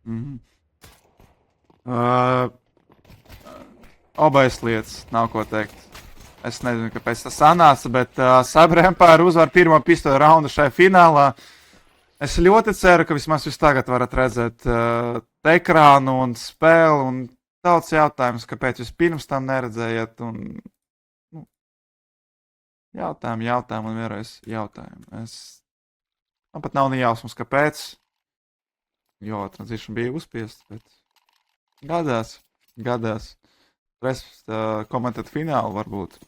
Mhm. Uh, Abais lietas, nav ko teikt. Es nezinu, kāpēc tas sanāca, bet Cyber Empire uzvar pirmo pistoļu raundu šajā finālā. Es ļoti ceru, ka vismaz jūs tagad varat redzēt ekrānu un spēli. Un daudz jautājums, kāpēc jūs pirms tam neredzējāt. Un, nu, jautājumu un vēlreiz jautājumu. Man pat nav ne jausmas, kāpēc. Jo tranzīšana bija uzspiesta, bet gadās. Komentēt finālu varbūt.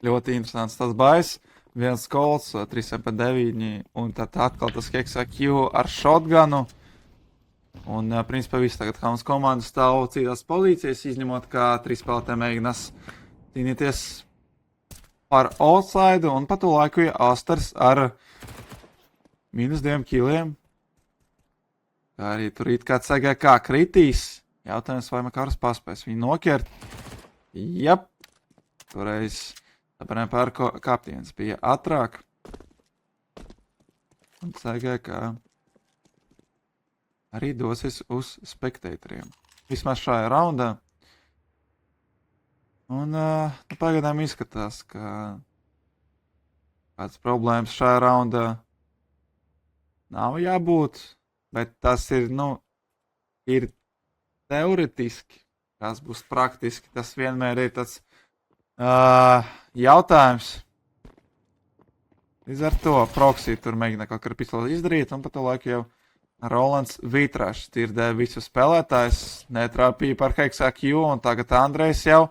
Ļoti interesants tas bais. Viens kolts, 3,9 un tad atkal tas Hexa-Q ar shotgunu. Un principā viss tagad Hauns komanda stāv citās pozīcijas, izņemot, kā 3 spēlētāji mēģinās cīnīties par outside un pa to laiku ir Astars ar -2 kiliem. Kā arī tur it kā CGK kritīs. Jautājums, vai Makaras paspēs viņu noķert? Jep. Toreiz Cyber kaptienis bija ātrāk. Un CGK arī dosies uz spektatoriem. Vismaz šajā raundā. Un pagaidām izskatās, ka kāds problēmas šajā raundā nav jābūt. Bet tas ir, ir teoretiski, kas būs praktiski, tas vienmēr ir tāds jautājums. Līdz ar to proxy tur mēģina kaut kā pistoli izdarīt, un pa to laiku jau Rolands Vitrašs tirdē visu spēlētājs, netrāpīja par Hexa-Q, un tagad Andrejs jau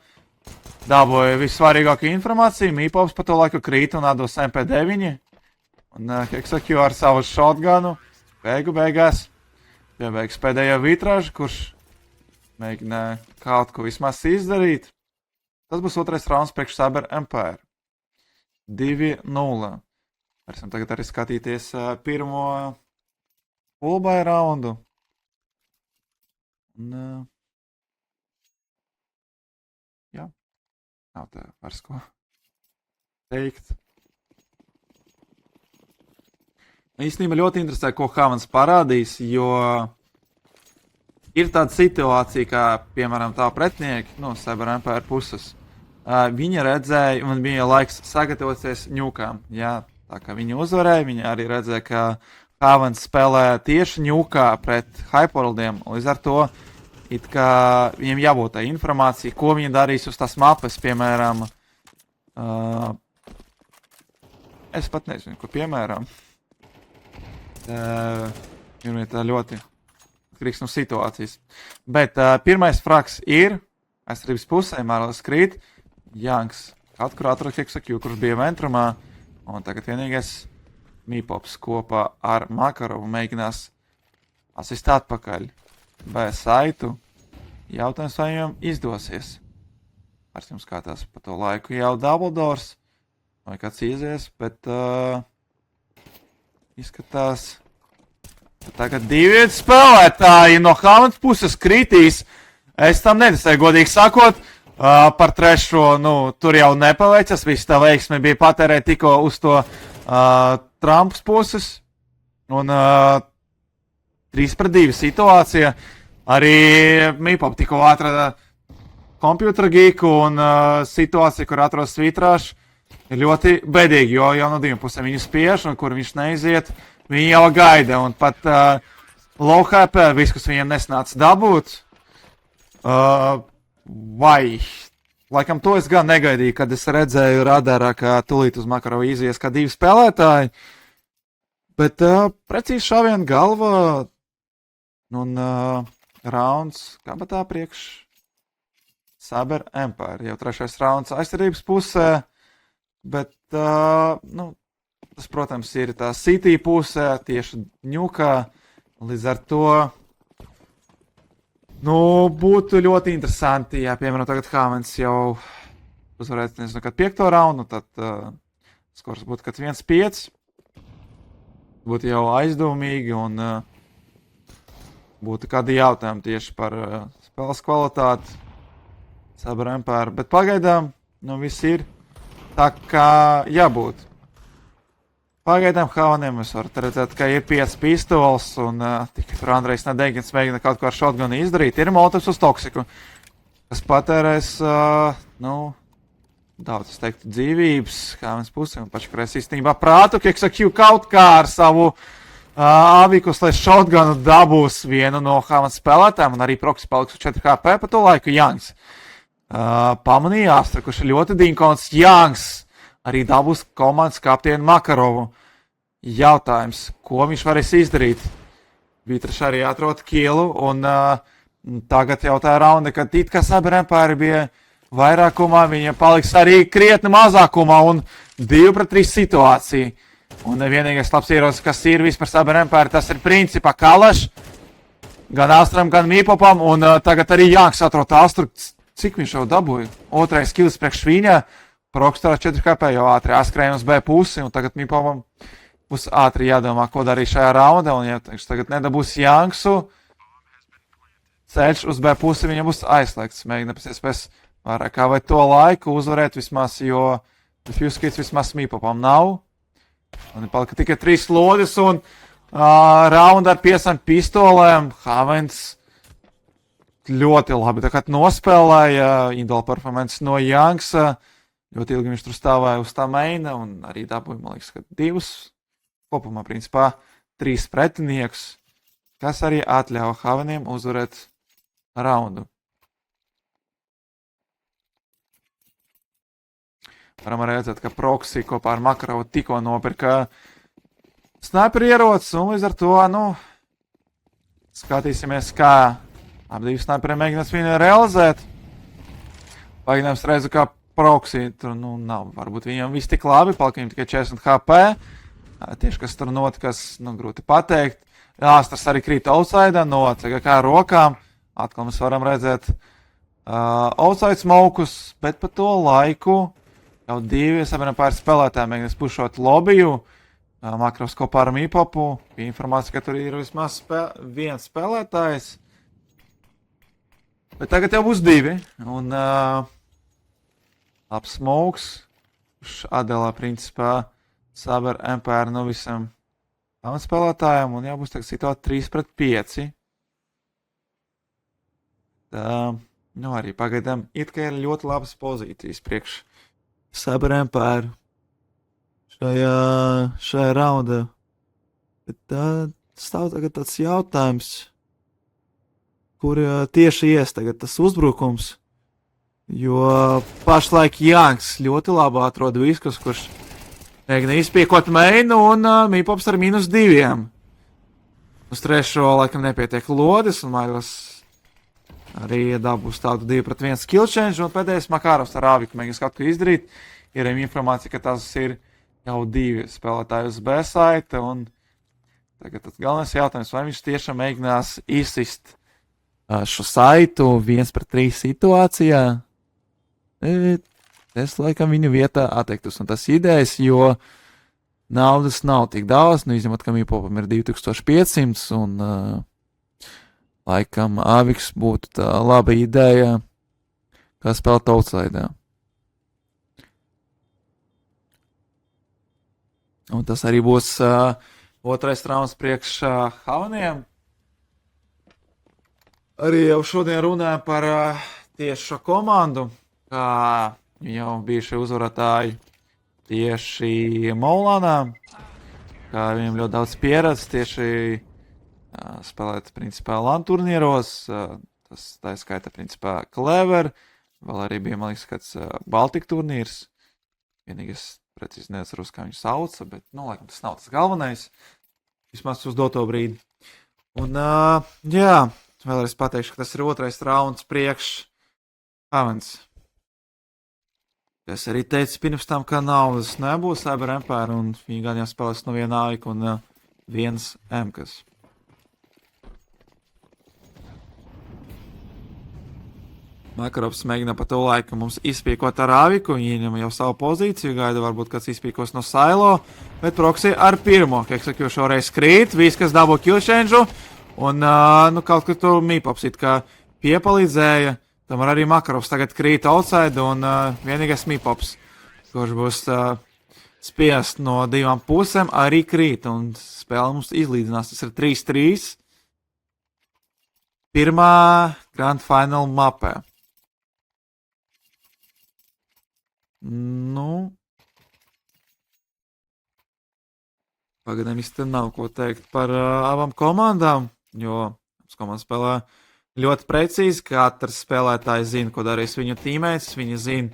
dabūja vissvarīgāko informāciju, Mīpops pa to laiku krīt un atdos MP9, un Hexa-Q ar savu shotgunu beigās piebeigs pēdējo Vitražu, kurš mēģināja kaut ko vismaz izdarīt. Tas būs otrais rauns priekš Cyber Empire. 2-0. Varēsim tagad arī skatīties pirmo fullbuy raundu. Un, jā, nav tā vairs ko teikt. Īstenībā ļoti interesē, ko Havans parādīs, jo ir tāda situācija, kā, piemēram, tā pretinieki, Cyber Empire puses. Viņa redzēja, un bija laiks sagatavoties ņūkām. Jā, tā kā viņi uzvarēja, viņi arī redzēja, ka Havans spēlē tieši ņūkā pret Hyperworldiem. Līdz ar to, it kā viņiem jābūt tā informācija, ko viņi darīs uz tās mapas, piemēram, es pat nezinu, ko piemēram. Ir tā ļoti atkarīgs no situācijas. Bet pirmais frags ir aizsardzības pusē, Marlis krīt, Janks kaut kur atrod Hexa-Q, kurš bija ventrumā, un tagad vienīgais Mīpops kopā ar Makarovu mēģinās asist atpakaļ. Bez saitu jautājums, vai viņam izdosies. Ar jums skatās pa to laiku jau Dumbledores, vai kāds izies, bet izskatās, ka tagad 2 spēlētāji no Havans puses kritīs. Es tam neticēju, godīgi sakot, par trešo, tur jau nepaveicas, viss tā veiksme bija patērēt tikko uz to Trumps puses. Un 3-2 situācija. Arī Mīpop tikko atrada kompjutera geeku un situācija, kur atrodas Vitrašs, ir ļoti bēdīgi, jo jau no 2 pusēm viņu spiež, un kur viņš neiziet, viņi jau gaida, un pat low HP, viss, kas viņiem nesnāca dabūt, vai, laikam to es gan negaidīju, kad es redzēju radarā, ka tūlīt uz Makarovu izies kā 2 spēlētāji, bet precīzi šāvienu galva, un rauns, kā pat tā priekš Cyber Empire, jau 3. rauns aizsardzības pusē, bet, tas, protams, ir tā City pusē, tieši ņūkā, līdz ar to, būtu ļoti interesanti, ja, piemēram, tagad Havans jau uzvarētu, nezinu, kad 5. raundu, tad skors būtu kad 1-5, būtu jau aizdomīgi un būtu kādi jautājumi tieši par spēles kvalitāti Cyber Empire, bet pagaidām, viss ir tā kā jābūt. Pagaidām Havaniem jūs varat redzēt, ka ir 5 pistoles, un tikai tur Andrejs Nedegins mēģina kaut ko ar shotgunu izdarīt. Ir motivs uz toksiku, kas patērēs, daudz, es teiktu, dzīvības, Havens pusi, un paškarēs īstenībā prātu, ka XQ kaut kā ar savu Avikus, lai shotgunu dabūs vienu no Havens spēlētājiem, un arī Proxy paliks uz 4 HP pa to laiku Jangs. Pamanīja Astra, kurš ir ļoti dinkons. Jangs arī dabūs komandas kaptienu Makarovu. Jautājums, ko viņš varēs izdarīt? Vitraš arī atrod killu, un tagad jau tā raunda, kad it kā Cyber Empire bija vairākumā, viņiem paliks arī krietni mazākumā, un 2-3 situācija. Un vienīgais labs ierocis, kas ir vispār Cyber Empire, tas ir principā Kalaš, gan Astram, gan Mīpopam, un tagad arī Jangs atrod Astru. Cik viņš jau dabūja? Otrais kills priekš viņa, Prokstarā 4 HP jau ātri askrēja uz B pusi, un tagad Mīpopam būs ātri jādomā, ko darīt šajā raundā, un ja tagad nedabūs Jangsu, ceļš uz B pusi viņam būs aizslēgts. Mēģina pēc iespējas vairāk kā vai to laiku uzvarēt vismaz, jo defuse kits vismaz Mīpopam nav. Un palika tikai 3 lodes, un raunda ar 5 pistolēm. Havens ļoti labi tagad nospēlēja, individual performance no Jangsa. Ļoti ilgi viņš tur stāvēja uz tā meina, un arī dabūja, man liekas, ka 2, kopumā, principā, 3 pretinieks, kas arī atļauj Haveniem uzvarēt raundu. Varam redzēt, ka Proxy kopā ar Makarovu tikko nopirka sniperi ierocis, un līdz ar to, skatīsimies, kā abi divi sniperi mēģinās viņu realizēt. Pagaidām es redzu, ka Proxy tur, nav, varbūt viņam viss tik labi, palika viņam tikai 40 HP. Tieši, kas tur notikas, grūti pateikt. Astras arī krīt outside no CGK rokām. Atkal mēs varam redzēt outside smokus, bet pa to laiku jau 2 Cyber Empire spēlētāji mēģinās pušot lobiju. Makarovs kopā ar Mīpopu. Bija informācija, ka tur ir vismaz viens spēlētājs. Bet tagad jau būs 2. Un labs smokes. Kurš atdalā principā Cyber Empire no visam spēlētājiem. Un jābūs tagad situācija 3-5. Arī pagaidām it kā ir ļoti labas pozīcijas priekš Cyber Empire šajā raundā. Bet stāv tagad tāds jautājums, kur tieši ies tagad tas uzbrukums, jo pašlaik Jangs ļoti labi atrod Viskus, kurš mēģina izpiekot meinu, un Mīpops ar -2. Uz 3. laikam nepietiek lodes, un Mailis arī dabūs tādu 2-1 kill change, un pēdējais Makarovs ar Aviku mēģina kaut ko izdarīt. Ir informācija, ka tas ir jau 2 spēlētāji uz B-site, un tagad tas galvenais jautājums, vai viņš tiešām mēģinās izsist šo saitu 1-3 situācijā. Es laikam viņu vietā atteiktos no tas idejas, jo naudas nav tik daudz, izņemot, ka Mīpopam ir 2500, un laikam Aviks būtu tā laba ideja, kā spēlēt outside. Un tas arī būs otrais rauns priekš Haveniem. Arī jau šodien runājam par tieši šo komandu, kā jau bijušie uzvarētāji tieši Molanā, kā viņiem ļoti daudz pieredzes tieši spēlēt, principā, LAN turnīros, tas tā skaita, principā, Clever, vēl arī bija, man liekas, kāds Baltika turnīrs, vienīgais precīzi neatceros, kā viņu sauca, bet, laikam, tas nav tas galvenais, vismaz uz doto brīdi. Un, vēlreiz pateikšu, ka tas ir otrais rauns priekš Havens. Es arī teicu pirms tam, ka naudas nebūs Cyber Empire, un viņi gan jau spēlēs no 1 Aika un 1 MKs. Makarovs mēģina pa to laiku mums izpīkot ar Aviku, ieņem jau savu pozīciju, gaida varbūt kāds izpīkos no Silo, bet Proxy ar pirmo, kā es saku, šoreiz krīt, viss, kas dabū kill change, un kaut kur tur Mīpops it kā piepalīdzēja, tam arī Makarovs tagad krīt outside, un vienīgais Mīpops, kurš būs spiest no divām pusēm, arī krīt, un spēle mums izlīdzinās. Tas ir 3-3. Pirmā Grand Final mapē. Nu. Pagaidām īsti nav ko teikt par abām komandām, jo abas komandas spēlē ļoti precīzi. Katrs spēlētājs zina, ko darīs viņu tīmēs. Viņi zina,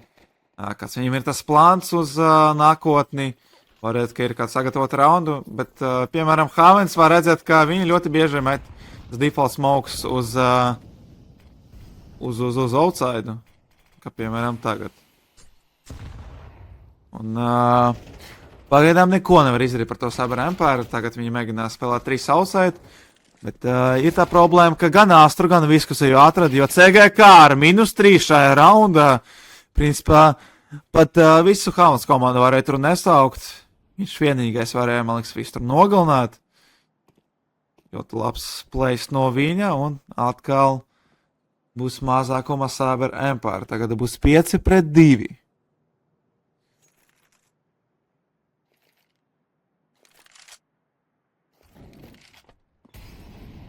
kāds viņam ir tas plāns uz nākotni. Varētu, ka ir kāds sagatavot raundu, bet, piemēram, Havens var redzēt, ka viņi ļoti bieži met default smokes uz outside, kā piemēram tagad. Un pagaidām neko nevar izdarīt par to Cyber Empire. Tagad viņi mēģinās spēlēt 3 outside. Bet ir tā problēma, ka gan Astru, gan Viskus jau atrada, jo CGK ar -3 šajā raundā, principā, pat visu Havens komandu varēja tur nesaukt. Viņš vienīgais varēja, man liekas, visu tur nogalināt. Ļoti labs plays no viņa, un atkal būs mazākuma Cyber Empire. Tagad būs 5-2.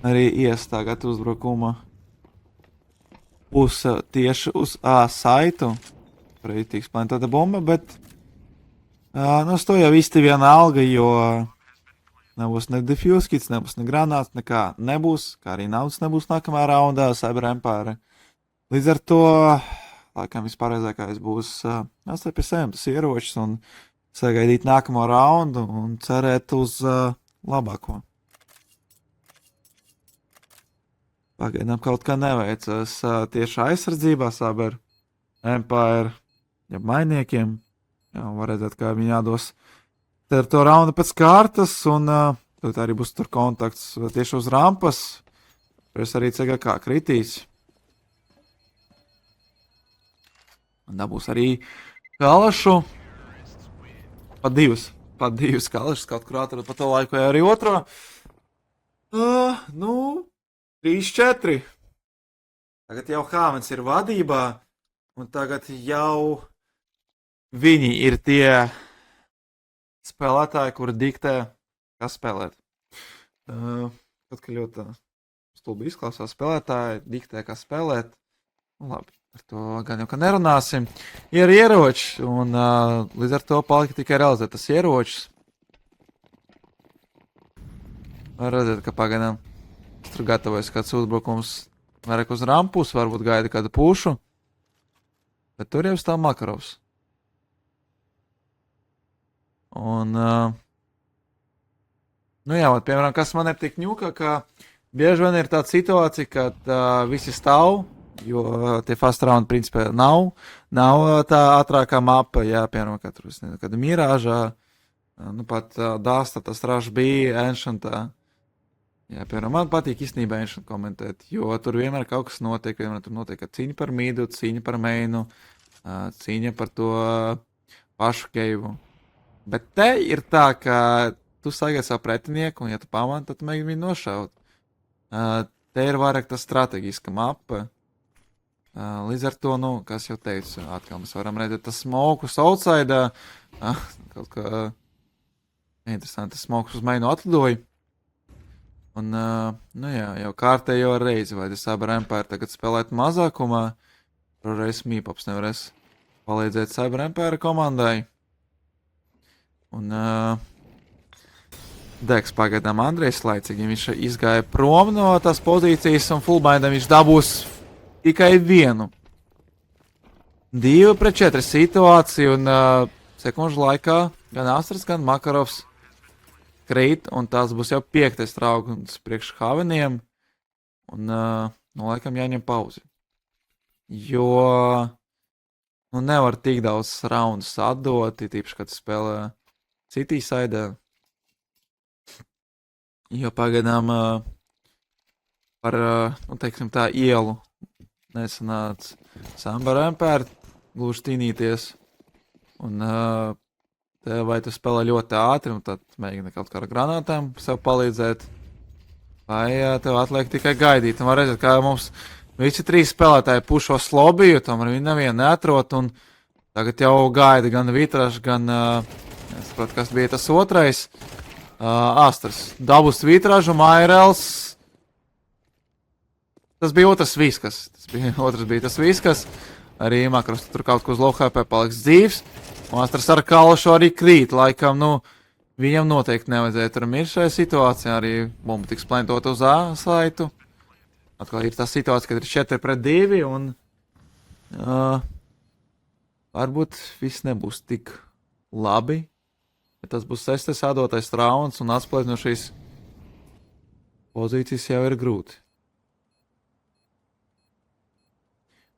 Arī ies tagad uzbrukuma puse tieši uz A saitu. Arī tiks plantēta bomba, bet uz to jau īsti vienalga, jo nebūs ne defuse kits, nebūs ne granāts, nekā nebūs, kā arī naudas nebūs nākamā raundā Cyber Empire. Līdz ar to, laikam vispareizākais būs STP7 tas ieročs un sagaidīt nākamo raundu un cerēt uz labāko. Pagaidām kaut kā neveicas tieši aizsardzībā Cyber Empire, ja mainiekiem. Jā, var redzēt, kā viņi jādos to raundu pēc kārtas, un tad arī būs tur kontakts tieši uz rampas. Pēc arī CGK kritīs. Un dabūs arī kalašu. Pat divus kalašus kaut kur atrod pa to laiku, vai arī otro. 3-4. Tagad jau Havens ir vadībā, un tagad jau viņi ir tie spēlētāji, kuri diktē, kas spēlēt. Kaut kā ļoti stulbi izklausās spēlētāji, diktē, kas spēlēt. Labi, par to gan jau, ka nerunāsim. Ir ieroči, un līdz ar to palika tikai realizēt tas ieročs. Var redzēt, ka pagaidām tur gatavojas kāds uzbrukums vairāk uz rampus, varbūt gaida kādu pušu. Bet tur jau stāv Makarovs. Un, piemēram, kas man nepatīk ņūka, ka bieži vien ir tāda situācija, kad visi stāv, jo tie fast round principā nav tā ātrākā mapa, jā, piemēram, kad Mirāžā, pat Dāsta tas ražs bija Ancientā. Jā, piemēram, man patīk īstenībā Ancient komentēt, jo tur vienmēr kaut kas notiek, vienmēr tur notiek cīņa par mīdu, cīņa par meinu, cīņa par to pašu keivu. Bet te ir tā, ka tu sagaidi savu pretinieku, un ja tu pamani, tad tu mēģini viņu nošaut. Te ir vairāk tā strateģiska mapa. Līdz ar to, kas jau teicu, atkal mēs varam redzēt tas smokus outside, kaut kā interesanti, tas smokus uz meinu atlidoja. Un, jau kārtējo reizi, vai tas Cyber Empire tagad spēlēt mazākumā, reiz Mīpops nevarēs palīdzēt Cyber Empire komandai. Un, Degs pagaidām Andrejs laicīgi, viņš izgāja prom no tās pozīcijas, un fullbindam viņš dabūs tikai vienu. 2-4 situāciju, un sekundžu laikā gan Astras, gan Makarovs krīt, un tās būs jau 5. traukums priekš Haveniem, un, laikam jāņem pauzi. Jo, nevar tik daudz raundus atdot, tīpaši, kad spēlē City side. Jo pagaidām par, teiksim tā, ielu nesanāca Cyber Empire gluži cīnīties, un, vai tu spēlē ļoti ātri, un tad mēģini kaut kā ar granātām sev palīdzēt, vai tev atliek tikai gaidīt. Un var redzēt, kā mums visi 3 spēlētāji pušos lobiju, tomēr viņi nevienu neatrot, un tagad jau gaida gan Vitraš, gan Es saprotu, kas bija tas otrais. Astras. Dabus Vitražu, Mairels. Tas bija otrs viskas. Otrs bija tas viskas. Arī Makros tur kaut ko uz low HP paliks dzīvs. Un Astras ar Kalšu arī krīt. Laikam, viņam noteikti nevajadzēja tur mirt šajā situācijā. Arī bumba tiks plentot uz A saitu. Atkal ir tā situācija, kad ir 4-2 un varbūt viss nebūs tik labi. Ja tas būs 6. ādotais rauns un atspēlēt no šīs pozīcijas jau ir grūti.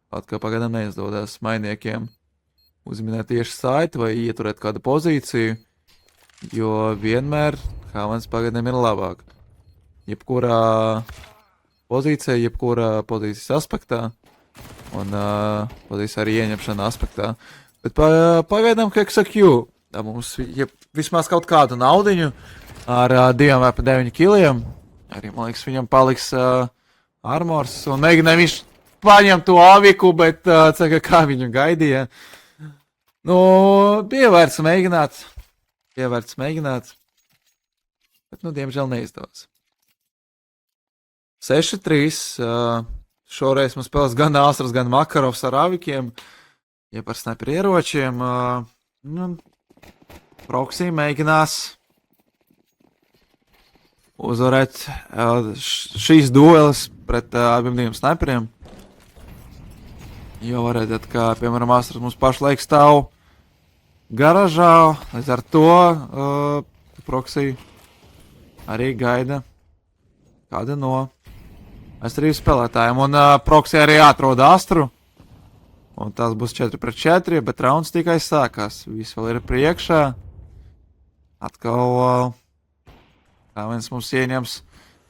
Pat kā pagaidām neizdodas mainiekiem uzminēt tieši saiti vai ieturēt kādu pozīciju, jo vienmēr Havans pagaidām ir labāk. Jebkurā pozīcijas aspektā un pozīcija arī ieņemšana aspektā. Bet pagaidām, kā XQ, mums vismaz kaut kādu naudiņu ar 2 vai pa 9 kiliem. Arī, man liekas, viņam paliks armors. Un mēģināja viņš paņem to aviku, bet kā viņu gaidīja. Bija vērts mēģināt. Bet, diemžēl neizdevās. 6-3. Šoreiz mums spēlēs gan Astras, gan Makarovs ar avikiem. Jeb ar sniper ieročiem. Proxy mēģinās uzvarēt šīs dueles pret abiem diviem sniperiem. Jo var redzēt, ka, piemēram, Astras mums pašlaik stāv garažā. Līdz ar to Proxy arī gaida kāda no S3 spēlētājiem. Un Proxy arī atrod Astru. Un tas būs 4-4, bet rauns tikai sākās. Viss vēl ir priekšā. Atkal viens mums ieņems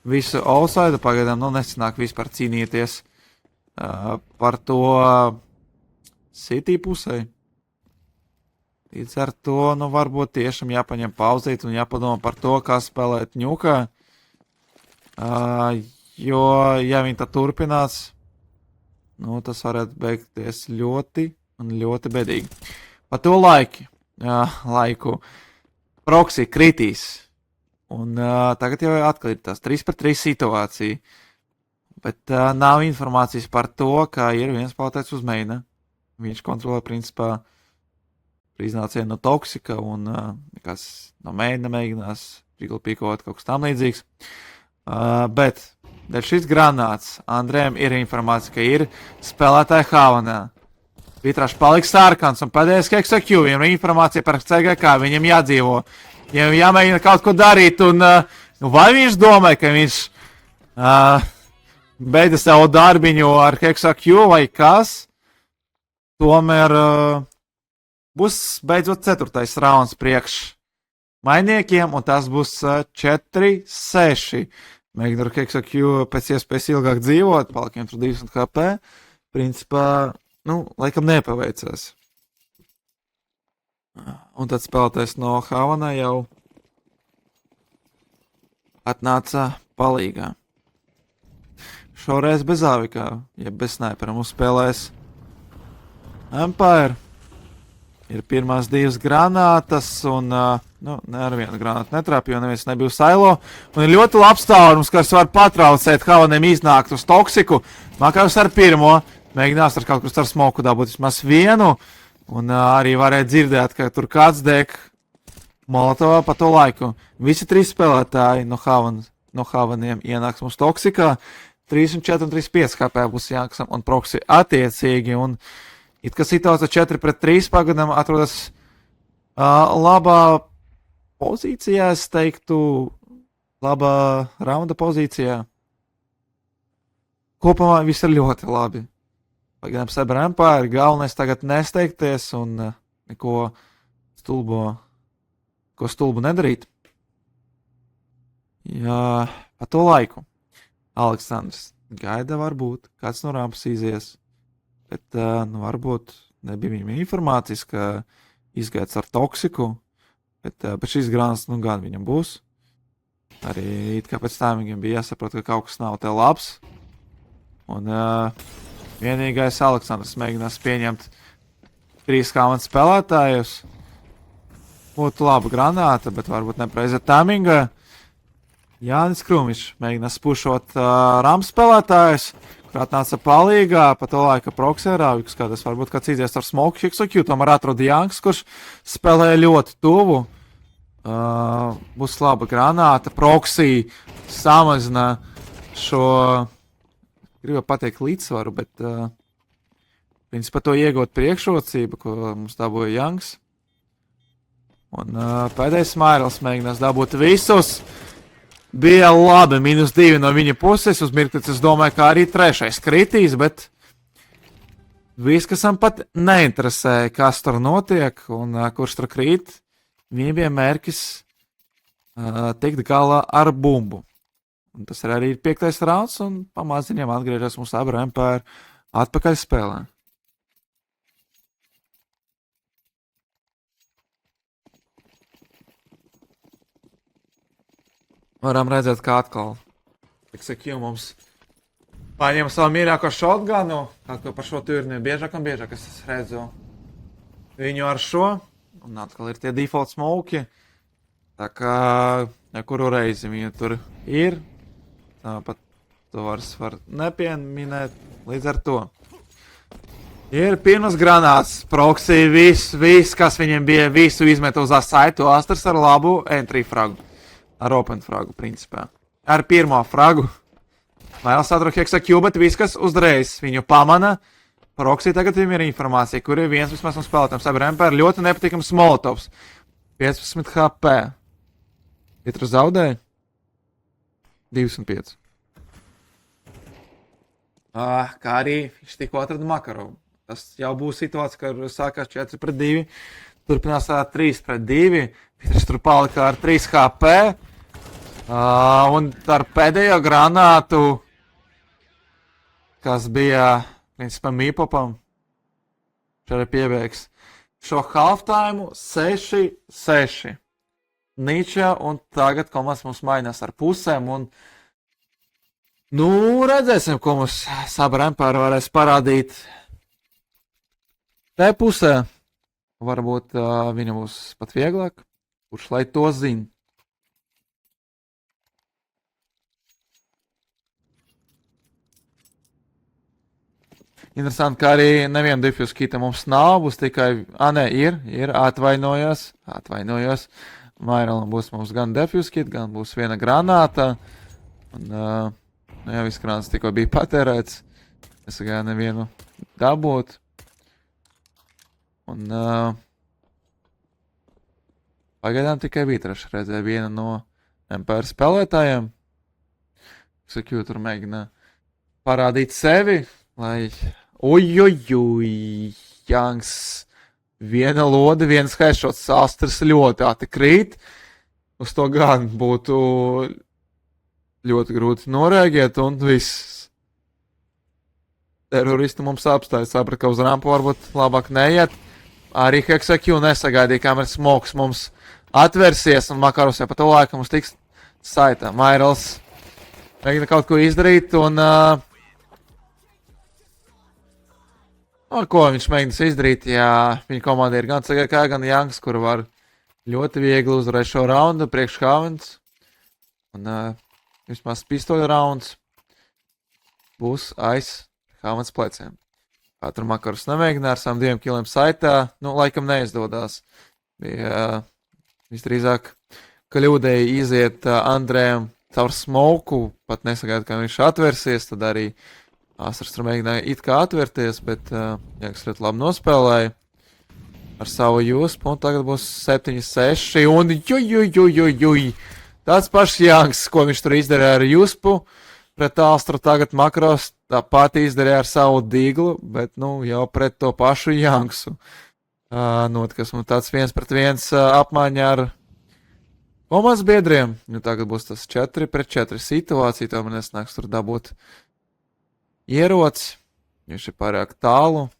visu outside. Pagaidām nesanāk vispār cīnīties par to City pusē. Līdz ar to varbūt tiešām jāpaņem pauzīt un jāpadomā par to, kā spēlēt ņukā. Jo, ja viņi tā turpinās, tas varētu beigties ļoti un ļoti bedīgi. Pa to laiku Proxy kritīs. Un tagad jau atkal ir tās 3-3 situācija. Bet nav informācijas par to, ka ir viens spēlētājs uz meina. Viņš kontrolē principā iznācienu no Toksika un kas no meina mēģinās pīkot kaut kas tam līdzīgs. Bet dēļ šis granāts Andrejam ir informācija, ka ir spēlētāji Havanā. Vitrašs paliks sarkans un pēdējais XQ, viņam ir informācija par CGK, viņam jādzīvo. Viņam jāmēģina kaut ko darīt un vai viņš domāja, ka viņš beidza savu darbiņu ar XQ vai kas? Tomēr būs beidzot 4. rauns priekš mainiekiem un tas būs 4-6. Mēģinu ar XQ pēc iespējas ilgāk dzīvot, palikiem tur 20 HP. Principā, laikam nepaveicās. Un tad spēlētājs no Havana jau atnāca palīgā. Šoreiz bez avikā, ja bez snipera mums spēlēs Empire. Ir pirmās 2 granātas un, ne ar vienu granātu netrāp, jo neviens nebija silo. Un ir ļoti labs tālrums, kas var patraucēt Havaniem iznākt uz Toksiku. Makavs ar pirmo, mēģinās ar kaut kur ar smoku dabūt vismaz vienu. Un arī varēja dzirdēt, ka tur kāds dek Molotovā pa to laiku. Visi 3 spēlētāji no Havaniem ienāks mums Toksikā. 3-4 un 3-5 HP būs jāksam un Proxy attiecīgi. Un it kā situācija 4-3 pagadam atrodas labā pozīcijā, es teiktu, labā raunda pozīcijā. Kopumā viss ir ļoti labi. Pagadām Cyber Empire, galvenais tagad nesteigties un neko stulbu nedarīt. Jā, pa to laiku. Aleksandrs gaida varbūt, kāds no rampas izies. Bet, varbūt nebija viņam informācijas, ka izgaids ar Toksiku, bet šīs grāns, gan viņam būs. Arī it kā pēc tā viņam bija jāsaprot, ka kaut kas nav te labs. Un vienīgais Aleksandrs mēģinās pieņemt 3 Havans spēlētājus. Būtu laba granāta, bet varbūt nepareiza taminga. Jānis Krūmišs mēģina spušot Rams spēlētājus, kur atnāca palīgā, pa to laika Proxerāviks, kādas varbūt kāds izies ar smoku Hiksoku, tomēr atrod Janks, kurš spēlēja ļoti tuvu. Būs laba granāta, Proxy samazina šo, gribu pateikt līdzsvaru, bet principā to iegūt priekšrocību, ko mums dabūja Janks. Un pēdējais Mairls mēģinās dabūt visus. Bija labi, -2 no viņa puses. Uz mirkli es domāju, ka arī trešais kritīs, bet viss, kas man pat neinteresēja, kas tur notiek un kurš tur krīt, viņiem bija mērķis tikt galā ar bumbu. Un tas arī ir 5. rauns, un pamaziņiem atgriežas mums abi Empire atpakaļ spēlē. Varam redzēt, kā atkal XQ mums paņem savu mīļāko shotgunu, kaut ko par šo turni biežāk un biežāk es redzu viņu ar šo, un atkal ir tie default smoki, tā kā kuru reizi viņa tur ir, tāpat to var nepieminēt līdz ar to. Ir pirmas granāts, Proxy, viss, kas viņiem bija, visu izmet uz asaitu, Asters ar labu entry fragu. Ar open fragu, principā. Ar pirmo fragu. Mails atrod HexaQ, bet viss, kas uzreiz viņu pamana. Proxy tagad viņam ir informācija, kur ir viens vismaz no spēlētājiem. Cyber Empire ļoti nepatīkams Molotovs. 15 HP. Itru zaudēja? 25. Kā arī viņš tikko atrada Makarovu. Tas jau būs situācija, kad sākās 4-2. Turpinās 3-2. Viņš tur palika ar 3 HP. Un ar pēdējo granātu, kas bija, principā, Mīpopam, šeit piebeigs šo halftime 6-6. Niča, un tagad komandas mums mainās ar pusēm, un redzēsim, ko mums Cyber Empire varēs parādīt. Te pusē varbūt viņa būs pat vieglāk, kurš lai to zina. Interesanti, ka arī nevienu diffuse kita mums nav, būs tikai, ir, atvainojos. Mairelam būs mums gan diffuse kit, gan būs viena granāta. Un, viss granāts tikko bija patērēts. Es gāju nevienu dabūt. Un, pagaidām tikai bija trešreizē viena no Empire spēlētājiem. XQ tur mēģina parādīt sevi, lai Janks, viena lode, viens headshots, Asters ļoti ātri krīt. Uz to gan būtu ļoti grūti norēģēt, un viss. Teroristi mums apstāja, saprata, ka uz rampu varbūt labāk neiet. Arī HexaQ nesagaidīja, kamēr smoks mums atversies, un Makarovs jau pa to laiku mums tiks saitā. Mairls mēģina kaut ko izdarīt, un ko viņš mēģinās izdarīt, ja viņa komanda ir gan CGK, gan Janks, kur var ļoti viegli uzvarēt šo raundu priekš Havens. Un vismaz pistoļu rauns būs aiz Havens pleciem. Tur Makarovs nemēģināja ar saviem 2 kiliem saitā, laikam neizdodās. Bija visdrīzāk kļūdēja iziet Andrējam caur smoku, pat nesagaida, ka viņš atversies, tad arī Asters tur mēģināja it kā atverties, bet Janks ļoti labi nospēlēja ar savu jūspu, un tagad būs 7-6, un tāds pašs Janks, ko viņš tur izdarīja ar jūspu, pret Astru tagad Makarovs tāpat izdarīja ar savu diglu, bet, jau pret to pašu Janksu. Notikas mums tāds 1-1 apmaiņā ar komandas biedriem, tagad būs tas 4-4 situācija, tomēr nesnāks tur dabūt ieroci, viņš ir pārāk tālu.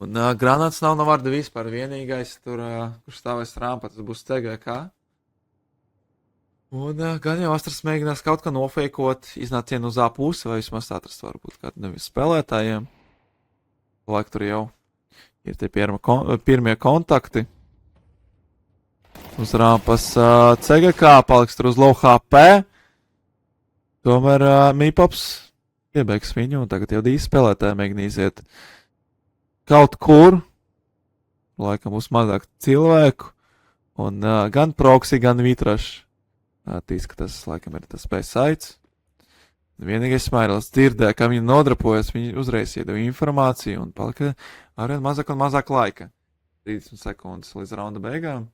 Un granāts nav no vārda vispār. Vienīgais tur, kurš stāvēs rampā, tas būs CGK. Un gan jau Astras mēģinās kaut kā nofeikot, iznācienu uz pusi, vai vismaz atrast varbūt kādu nevis spēlētājiem. Laik tur jau Ir tie pirmie kontakti. Uz rampas CGK paliks tur uz low HP. Tomēr Mīpops piebeigs viņu, un tagad jau 2 spēlētāji mēģinīsiet kaut kur. Laikam būs mazāk cilvēku. Un gan Proxy, gan Vitrašs. Tīs, ka tas laikam ir tas B-sites. Vienīgais Smairls dzirdēja, kā viņi nodrapojas, viņi uzreiz iedeva informāciju un palika arvien mazāk un mazāk laika. 30 sekundes līdz raunda beigām.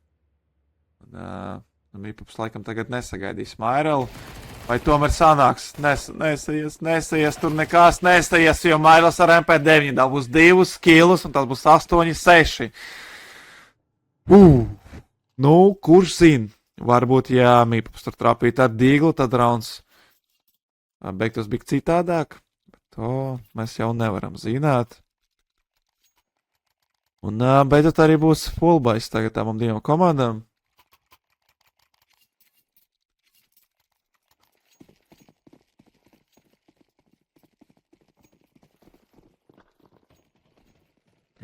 Un Mīpops laikam tagad nesagaidīs Smairlu. Vai tomēr sanāks? Nesaies, tur nekās nesaies, jo Mairls ar MP9 dabūs 2 kilus un tas būs 8-6. Nu, kurš zina? Varbūt, ja Mīpops tur trāpītu ar dīglu, tad rauns beigtos bija citādāk. Bet to mēs jau nevaram zināt. Un beidzot arī būs fullbase tagad tām 2 komandām.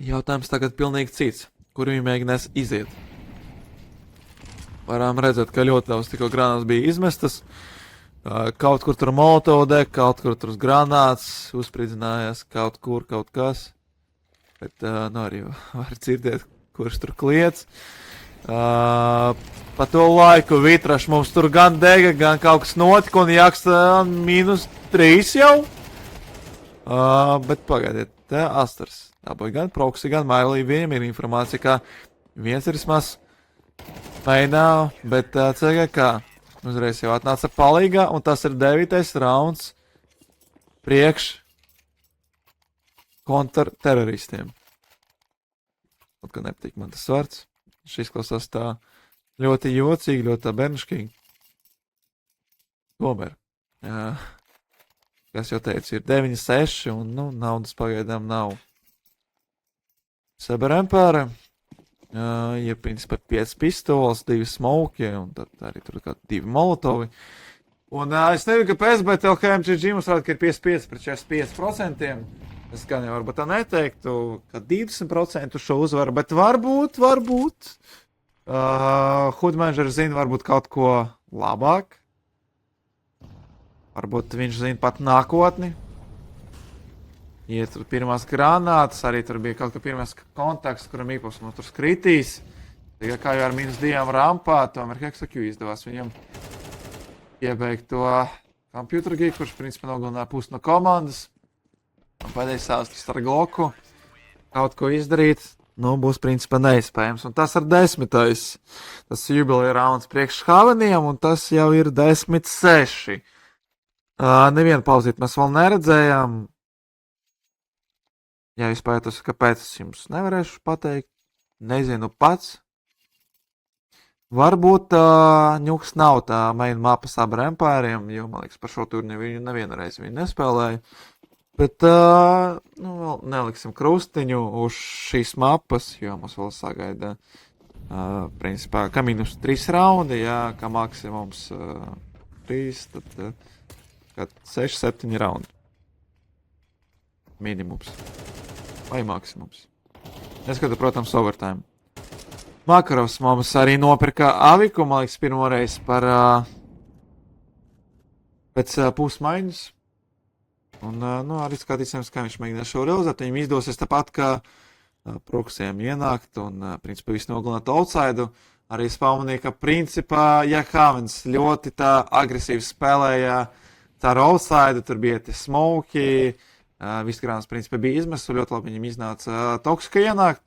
Jautājums tagad pilnīgi cits, kur viņi mēģinās iziet. Varam redzēt, ka ļoti daudz tikko granāts bija izmestas. Kaut kur tur molotove, kaut kur tur granāts uzspridzinājās, kaut kur kaut kas. Bet, nu arī var dzirdēt, kurš tur kliedz. Pa to laiku Vitrašs mums tur gan dega, gan kaut kas notika, un jāksta -3 jau. Bet pagaidiet, te Astars. Dabūja gan Proxy, gan Mailī. Viņam ir informācija, ka viens ir vismaz mainā, bet CGK uzreiz jau atnāca palīgā, un tas ir 9. rauns priekš kontrterroristiem. Kaut kā nepatīk man tas vārds. Šis klausās tā ļoti jocīgi, ļoti tā bērniškīgi. Tomēr, kas jau teicu, ir 9-6, un nu, naudas pagaidām nav. Cyber Empire, ir principā 5 pistoles, 2 smoki, un tad arī tur kā 2 molotovi. Un es nezinu, kāpēc, bet LHMGG mums rāda, ka ir 55 pret 45%. Es gan jau varbūt tā neteiktu, ka 20% šo uzvaru, bet varbūt. Hoodmanager zina varbūt kaut ko labāk. Varbūt viņš zina pat nākotni. Ja tur pirmās granātas, arī tur bija kaut kā pirmās kontakts, kuram Mīpops mums tur skritīs. Tikai kā jau ar -2 rampā, tomēr HexaQ izdevās viņam iebeigt to computer geek, kurš principā nogalināja pusi no komandas. Un pēdējais sāstis ar Gloku kaut ko izdarīt, nu, būs principā neiespējams. Un tas ir 10. Tas jubileja rauns priekš Haveniem, un tas jau ir 10-6. Nevienu pauzīt mēs vēl neredzējām. Ja jūs pētos, kāpēc es jums nevarēšu pateikt, nezinu pats. Varbūt ņuks nav tā main mapa Cyber Empiriem, jo, man liekas, par šo turniņu viņu nevienu reizi viņu nespēlēju. Bet, nu, vēl neliksim krustiņu uz šīs mapas, jo mums vēl sagaida, principā, ka -3 raundi, jā, ka maksimums 3, tad 6-7 raundi. Minimums. Vai maksimums. Neskatu, protams, overtime. Makarovs mums arī nopirka Aviku, man liekas, pirmoreiz par pēc pusmaiņas. Un, nu, arī skatīsimies, kā viņš mēģinās šo realizēt. Viņam izdosies tāpat, kā Proxiem ienākt un, principā, visu nogalināt outside. Arī es pamanīju, ka, principā, ja Havens ļoti tā agresīvi spēlēja tā outside, tur bija tie smoki, viss grāns, principā, bija izmests, un ļoti labi viņam iznāca toksika ienākt.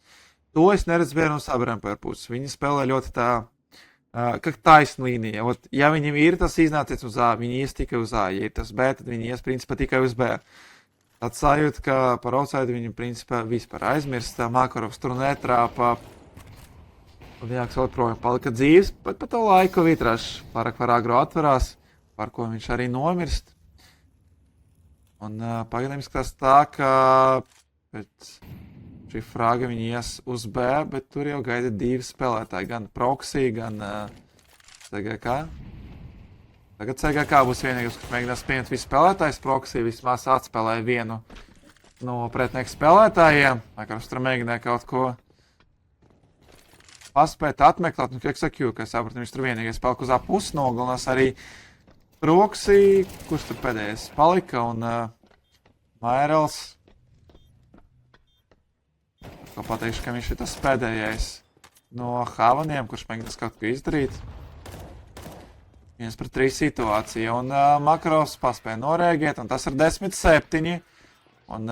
To es neredzu vienu no Cyber Empire puses. Viņi spēlē ļoti tā, kā taisna līnija. Ot, ja viņam ir tas iznācies uz A, viņi ies tikai uz A. Ja ir tas B, tad viņi ies, principā, tikai uz B. Tad sajūt, ka par outside viņi, principā, vispār aizmirst. Makarovs tur netrāpa. Un jāks vēl projām palika dzīves, bet pa to laiku Vitrašs pārāk var agro atverās, par ko viņš arī nomirst. Un pagaidām izskatās tā, ka pēc šī frāga viņi ies uz B, bet tur jau gaida 2 spēlētāji, gan Proxy, gan CGK. Tagad CGK būs vienīgais, kas mēģinās pieņemt visu spēlētājs, Proxy vismaz atspēlēja vienu no pretinieku spēlētājiem. Makarovs tur mēģināja kaut ko paspēt atmeklēt, un Keksakju, ka sapratu, viņš tur vienīgais palika uz pusi, nogalinās arī Proxy, kurš tur pēdējais palika, un Mairels. Ko pateikšu, ka viņš ir tas pēdējais no Havaniem, kurš mēģinās kaut ko izdarīt. 1-3 situācija, un Makarovs paspēja norēģēt, un tas ir 10-7. Un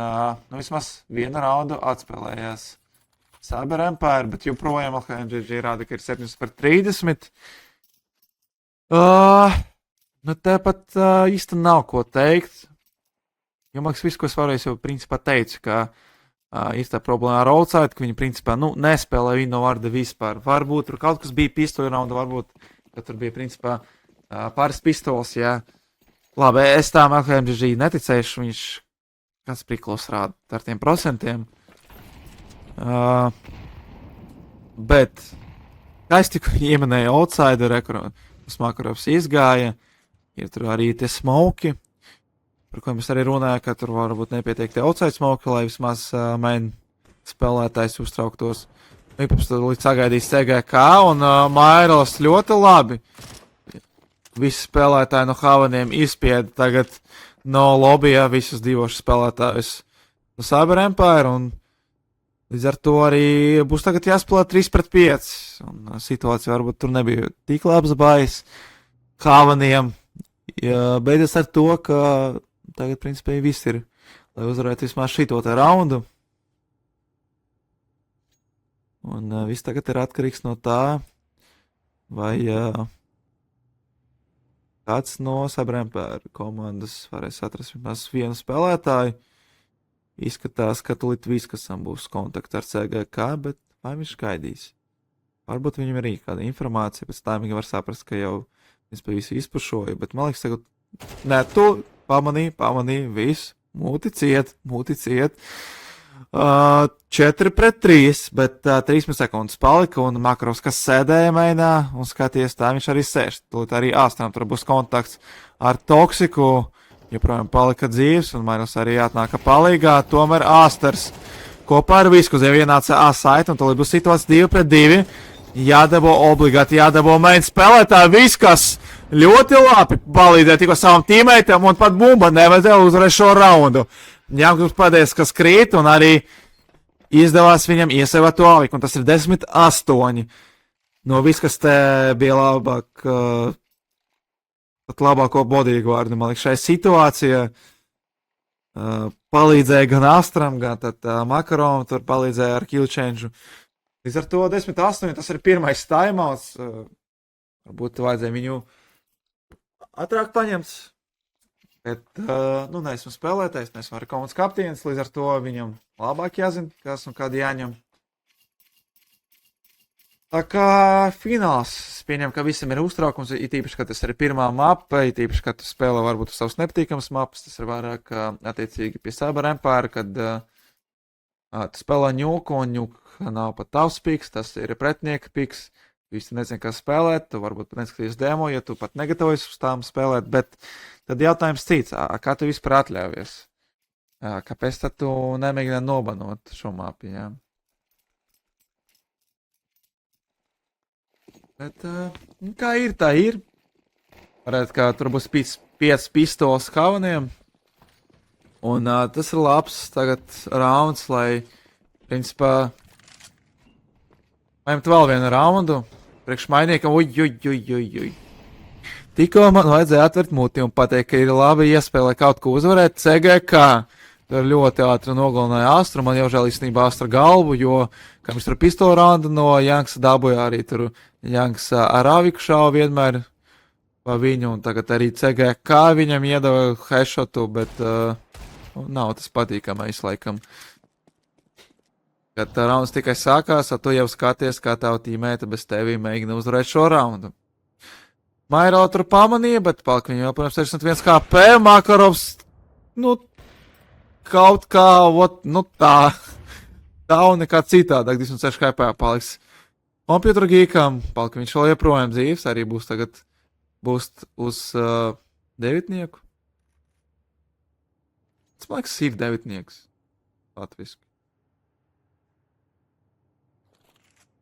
vismaz vienu raundu atspēlējās Cyber Empire, bet joprojām LHMGG rāda, ka ir 7-30. Nu, tepat īsti nav ko teikt. Jo, maks, viss, ko es varēju, jau principā teicu, ka īstā problēma ar outside, ka viņi principā, nespēlē viņu no varda vispār. Varbūt tur kaut kas bija pistoļu raunda, varbūt, ka tur bija principā pāris pistols, jā. Labi, es tām LHMGG neticēšu, viņš kāds priklos rāda ar tiem procentiem. Bet, kā es tikko ieminēju outsideru, Makarovs izgāja, ir tur arī tie smoki, par ko mēs arī runājam, ka tur varbūt nepietiek tie outside smoki, lai vismaz main spēlētājs uztrauktos. Līdz sagaidīs CGK, un Mairels ļoti labi. Visi spēlētāji no Havaniem izspieda tagad no lobbyja visus divos spēlētājus no Cyber Empire, un līdz ar to arī būs tagad jāspēlē 3-5, un situācija varbūt tur nebija tik labs bais Havaniem. Beidzas ar to, ka tagad, principā, viss ir, lai uzvarētu vismaz šito te raundu. Un viss tagad ir atkarīgs no tā, vai kāds no Cyber Empire komandas varēs atrast vismaz vienu spēlētāju. Izskatās, ka tulīt Viskasam būs kontakti ar CGK, bet vai viņš gaidīs? Varbūt viņam ir arī kāda informācija, pēc tā viņi var saprast, ka jau es pa visu izpušoju, bet man liekas, tagad, nē, tu pamanī, viss, mūti ciet. 4-3, bet 13 sekundes palika, un Makarovs, kas sēdēja mainā, un skaties, tā viņš arī sēž. Tulīt arī Astram tur būs kontakts ar Toksiku, joprojām palika dzīves, un Mairels arī atnāka palīgā, tomēr Asters kopā ar Visku jau ienāca A-site, un tulīt būs situācija 2-2. Obligāti jādabo main spēlētāji, Viskas ļoti labi palīdzēja tikko savam tīmeitam, un pat bumba nevajadzēja uzvarēt šo raundu. Jāmkums pēdējais, kas krīt, un arī izdevās viņam iesēvēt to aliku, un tas ir 10-8. No Viskas te bija labāk, pat labāko bodyguardu, man liekas, šai situācijā. Palīdzēja gan Astram, gan tad Makarovam, tur palīdzēja ar kill change. Līdz ar to 10-8, tas ir pirmais timeouts. Varbūt vajadzēja viņu ātrāk paņemt. Bet, neesmu spēlētājs, neesmu arī komandas kapteinis, līdz ar to viņam labāk jāzina, kas un kādi jāņem. Tā kā fināls, es pieņemu, ka visam ir uztraukums, it īpaši, ka tas ir pirmā mapa, it īpaši, ka tu spēlē varbūt savas nepatīkamas mapas, tas ir vairāk attiecīgi pie Cyber Empire, kad tu spēlē ņūku, un ņūka nav pat tavs piks, tas ir pretinieka piks. Visi nezinu, kā spēlēt, tu varbūt pat neskaties demo, ja tu pat negatavojies uz tām spēlēt, bet tad jautājums cits, kā tu vispār atļaujies? Kāpēc tad tu nemēģināji nobanot šo mapu, jā? Bet, kā ir, tā ir. Varētu, ka tur būs 5 pistols Havaniem, un tas ir labs tagad rauns, lai, principā, paņemt vēl vienu raundu. Priekš mainiekam, uj. Tikko man vajadzēja atvērt muti un pateikt, ka ir labi iespēja, lai kaut ko uzvarēt CGK. Tur ļoti ātri nogalināja Astru, man jau žēl īstenībā Astra galvu, jo, kā viņš tur pistolu raundu no Janksa dabūja, arī tur Janks ar Aviku šauja vienmēr pa viņu, un tagad arī CGK viņam iedeva headshotu, bet nav tas patīkamais laikam. Kad rauns tikai sākās, tu jau skaties, kā tavu tīmēta bez tevi mēģina uzvarēt šo raundu. Mairo tur pamanīja, bet palika viņu jau, protams, 61 KP, Makarovs, kaut kā, tā un nekā citādāk, 26 KP paliks. Computer Geekam, palika viņš vēl joprojām dzīves, arī būs tagad uz devitnieku. Tas, man liekas, ir devitnieks. latviski.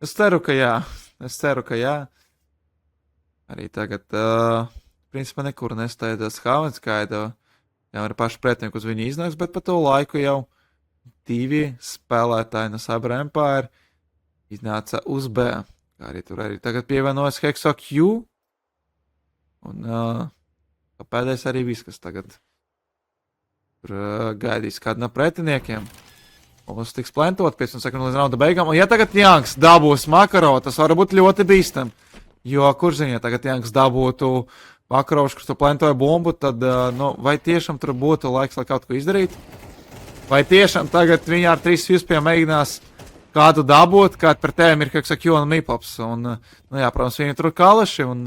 Es ceru, ka jā. Arī tagad, principā nekur nesteidzas Havens skaidro. Jau ir paši pretinieki uz viņu iznāks, bet pa to laiku jau 2 spēlētāji no Cyber Empire iznāca uz B. Kā arī tur arī tagad pievienojas Hexo Q. Un pēdējais arī viss, kas tagad tur gaidīs kādu no pretiniekiem. Mums tiks plentot 15 sekundu līdz raunda beigām. Un ja tagad Janks dabūs Makaro, tas var būt ļoti bīstam. Jo kurš zina, ja tagad Janks dabūtu Makarovs, kurš to plentoja bumbu, tad vai tiešām tur būtu laiks, lai kaut ko izdarīt? Vai tiešām tagad viņa ar 3 vispiem mēģinās kādu dabūt, kad par tēm ir Hexo Q un Mipops. Un, jā, protams, viņi tur kalaši un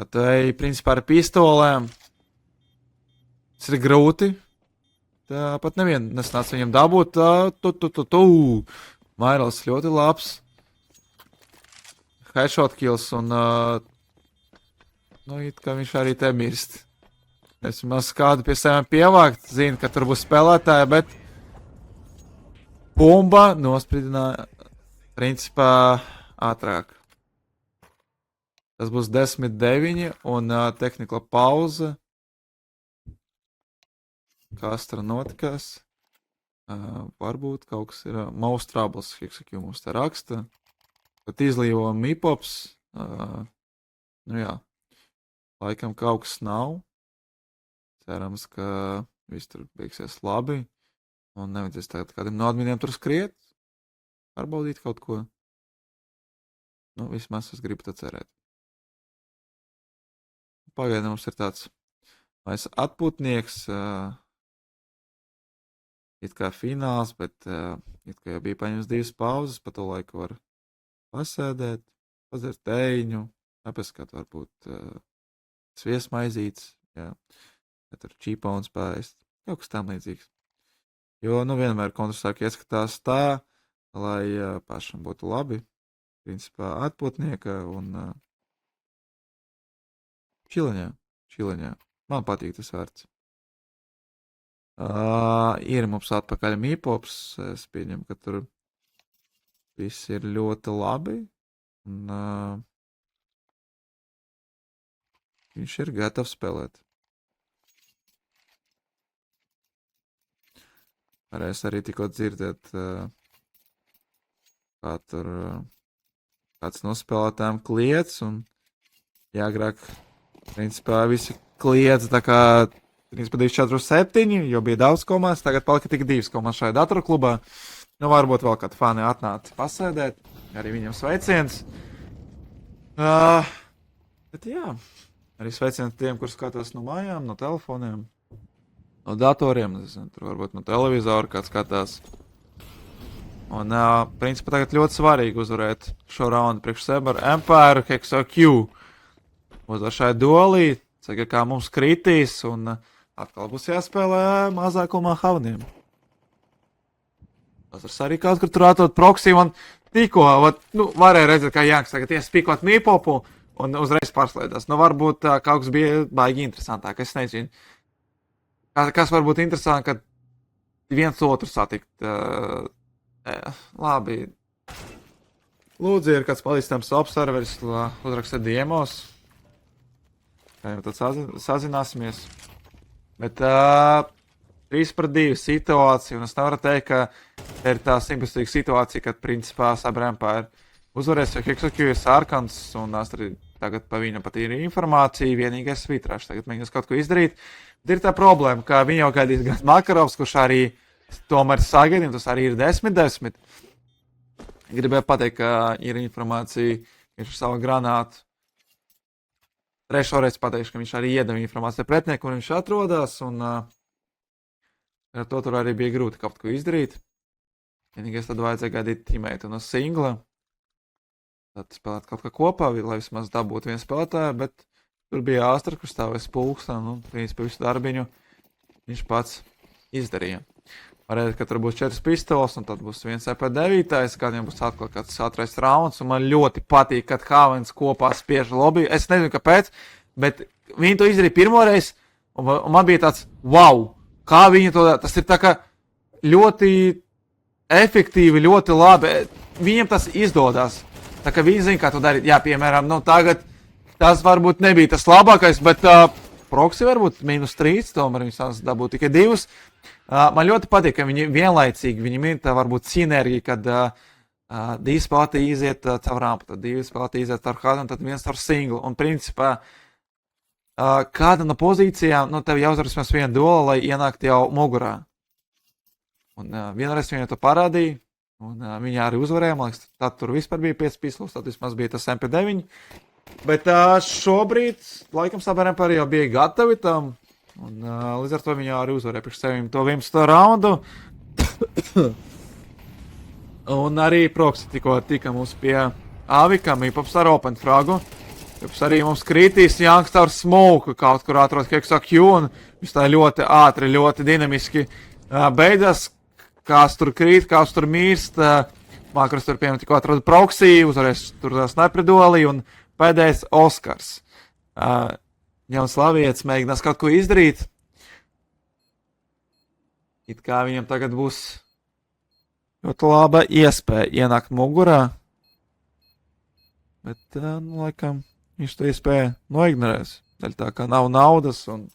pat, principā ar pistolēm tas ir grūti. Pat nevienu nesnāca viņam dabūt. Mairals ļoti labs. Headshot kills un it kā viņš arī te mirst. Es maz kādu pie saviem pievākt, zinu, ka tur būs spēlētāji, bet bumba nospridināja principā ātrāk. Tas būs 10-9 un tehnikla pauze. Kas tur notikās? Varbūt kaut kas ir most troubles, Hexo Q mums te raksta. Pat izlīvo Mipops. Jā. Laikam kaut kas nav. Cerams, ka viss tur beigsies labi. Un nevajadzēs tagad kādiem no adminiem tur skriet. Pārbaudīt kaut ko. Vismaz es gribu tā cerēt. Pagaidām mums ir tāds mēs atpūtnieks. It kā fināls, bet it kā jau bija paņems 2 pauzes, pa to laiku var pasēdēt, padzert tējiņu, apeskāt varbūt sviesmaizītes, jā, tur čīpauns pēst, kaut kas tam līdzīgs. Jo, vienmēr Counter-Strike ieskatās tā, lai pašam būtu labi, principā atpūtnieka un čiliņā. Man patīk tas vārds. Ir mums atpakaļ Mipops, es pieņemu, ka tur viss ir ļoti labi, un viņš ir gatavs spēlēt. Varēs arī tikko dzirdēt, kā tur kāds no spēlētājiem kliedz, un jāgrāk, principā, visi kliedz tā kā 3-4-7, jo bija daudz komandas, tagad palika tik 2 komandas šajā datorklubā. Varbūt vēl kādi fani atnāca pasēdēt, arī viņam sveiciens. Bet jā, arī sveiciens tiem, kur skatās no mājām, no telefoniem, no datoriem, nezinu, tur varbūt no televizora kāds skatās. Un, principā, tagad ļoti svarīgi uzvarēt šo raundu priekš Cyber Empire, Hexo Q. Uzvar šai duelī, cik kā mums kritīs, un atkal būs jāspēlē mazākumā Haveniem. Tas arī kaut kur tur atot proxy, man tikko, varēja redzēt, kā Janks tagad iespīkot Mipopu un uzreiz pārslēdās. Varbūt kaut kas bija baigi interesantāk, es nezinu. Kas varbūt interesanti, kad viens otru satikt. Labi. Lūdzu, ir kāds palīdzams observeris, uzraksta diemos. Kā jau tad sazināsimies. Bet 3-2 situācija, un es nevaru teikt, ka ir tā simtprocentīgi situācija, kad principā Cyber Empire uzvarēs, jo Hexo Q ir sarkans, un arī tagad pa viņam pat ir informācija, vienīgais Svitrāšs tagad mēģinās kaut ko izdarīt. Bet ir tā problēma, ka viņi jau gaidīs gan Makarovs, kurš arī tomēr sagaidījums, tas arī ir 10-10. Gribēju pateikt, ka ir informācija, viņš ar savu granātu. Trešoreiz pateikšu, ka viņš arī iedeva informāciju pretinieku, kur viņš atrodas, un ar to tur arī bija grūti kaut ko izdarīt. Vienīgais tad vajadzēja gaidīt teammate no singla. Tad spēlēt kaut kā kopā, lai vismaz dabūtu vienu spēlētāju, bet tur bija Astra, kurš stāvēs pulkstā, principā visu darbiņu viņš pats izdarīja. Varētu, ka tur būs 4 pistoles, un tad būs 1 CP9, kādiem būs atkal kāds ātrais rauns, un man ļoti patīk, kad Havens kopā spiež lobby. Es nezinu, kāpēc, bet viņi to izdarīja pirmoreiz, un man bija tāds, wow, kā viņi to dara, tas ir tā kā ļoti efektīvi, ļoti labi. Viņiem tas izdodas. Tā kā viņi zina, kā to darīt. Jā, piemēram, nu tagad tas varbūt nebija tas labākais, bet proxy varbūt -3, tomēr viņi sāks dabūt tikai 2. Man ļoti patīk, ka viņi vienlaicīgi, viņiem ir tā varbūt sinerģija, kad 2 spēlētāji iziet caur rampu, tad 2 spēlētāji iziet caur hadu, un tad 1 caur singlu. Un principā kāda no pozīcijām, nu tev jāuzvar vismaz 1 duelu, lai ienāktu jau mugurā. Un vienreiz viņi to parādīja, un viņi arī uzvarēja, man liekas, tad tur vispār bija 5 pīslus, tad vismaz bija tas MP9. Bet šobrīd, laikam, Sabariem par jau bija gatavi tam, un līdz ar to viņi arī uzvarēja priekš sevim to 11. raundu. Un arī proxy tikko tika mums pie Avika, Mipops ar open fragu. Tāpēc arī mums kritīs Janks caur smoku, kaut kur atrod Keksa Q, un viņš tā ļoti ātri, ļoti dinamiski beidzas. Kāds tur krīt, kāds tur mirst. Makros tur piemēram tikko atrod proxy, uzvarēs tur sniper dueli, un pēdējais Oskars. Jauns Lavietis mēģinās kaut ko izdarīt. It kā viņam tagad būs ļoti laba iespēja ienākt mugurā. Bet, nu, laikam, viņš to iespēju noignorēs. Daļ tā kā nav naudas un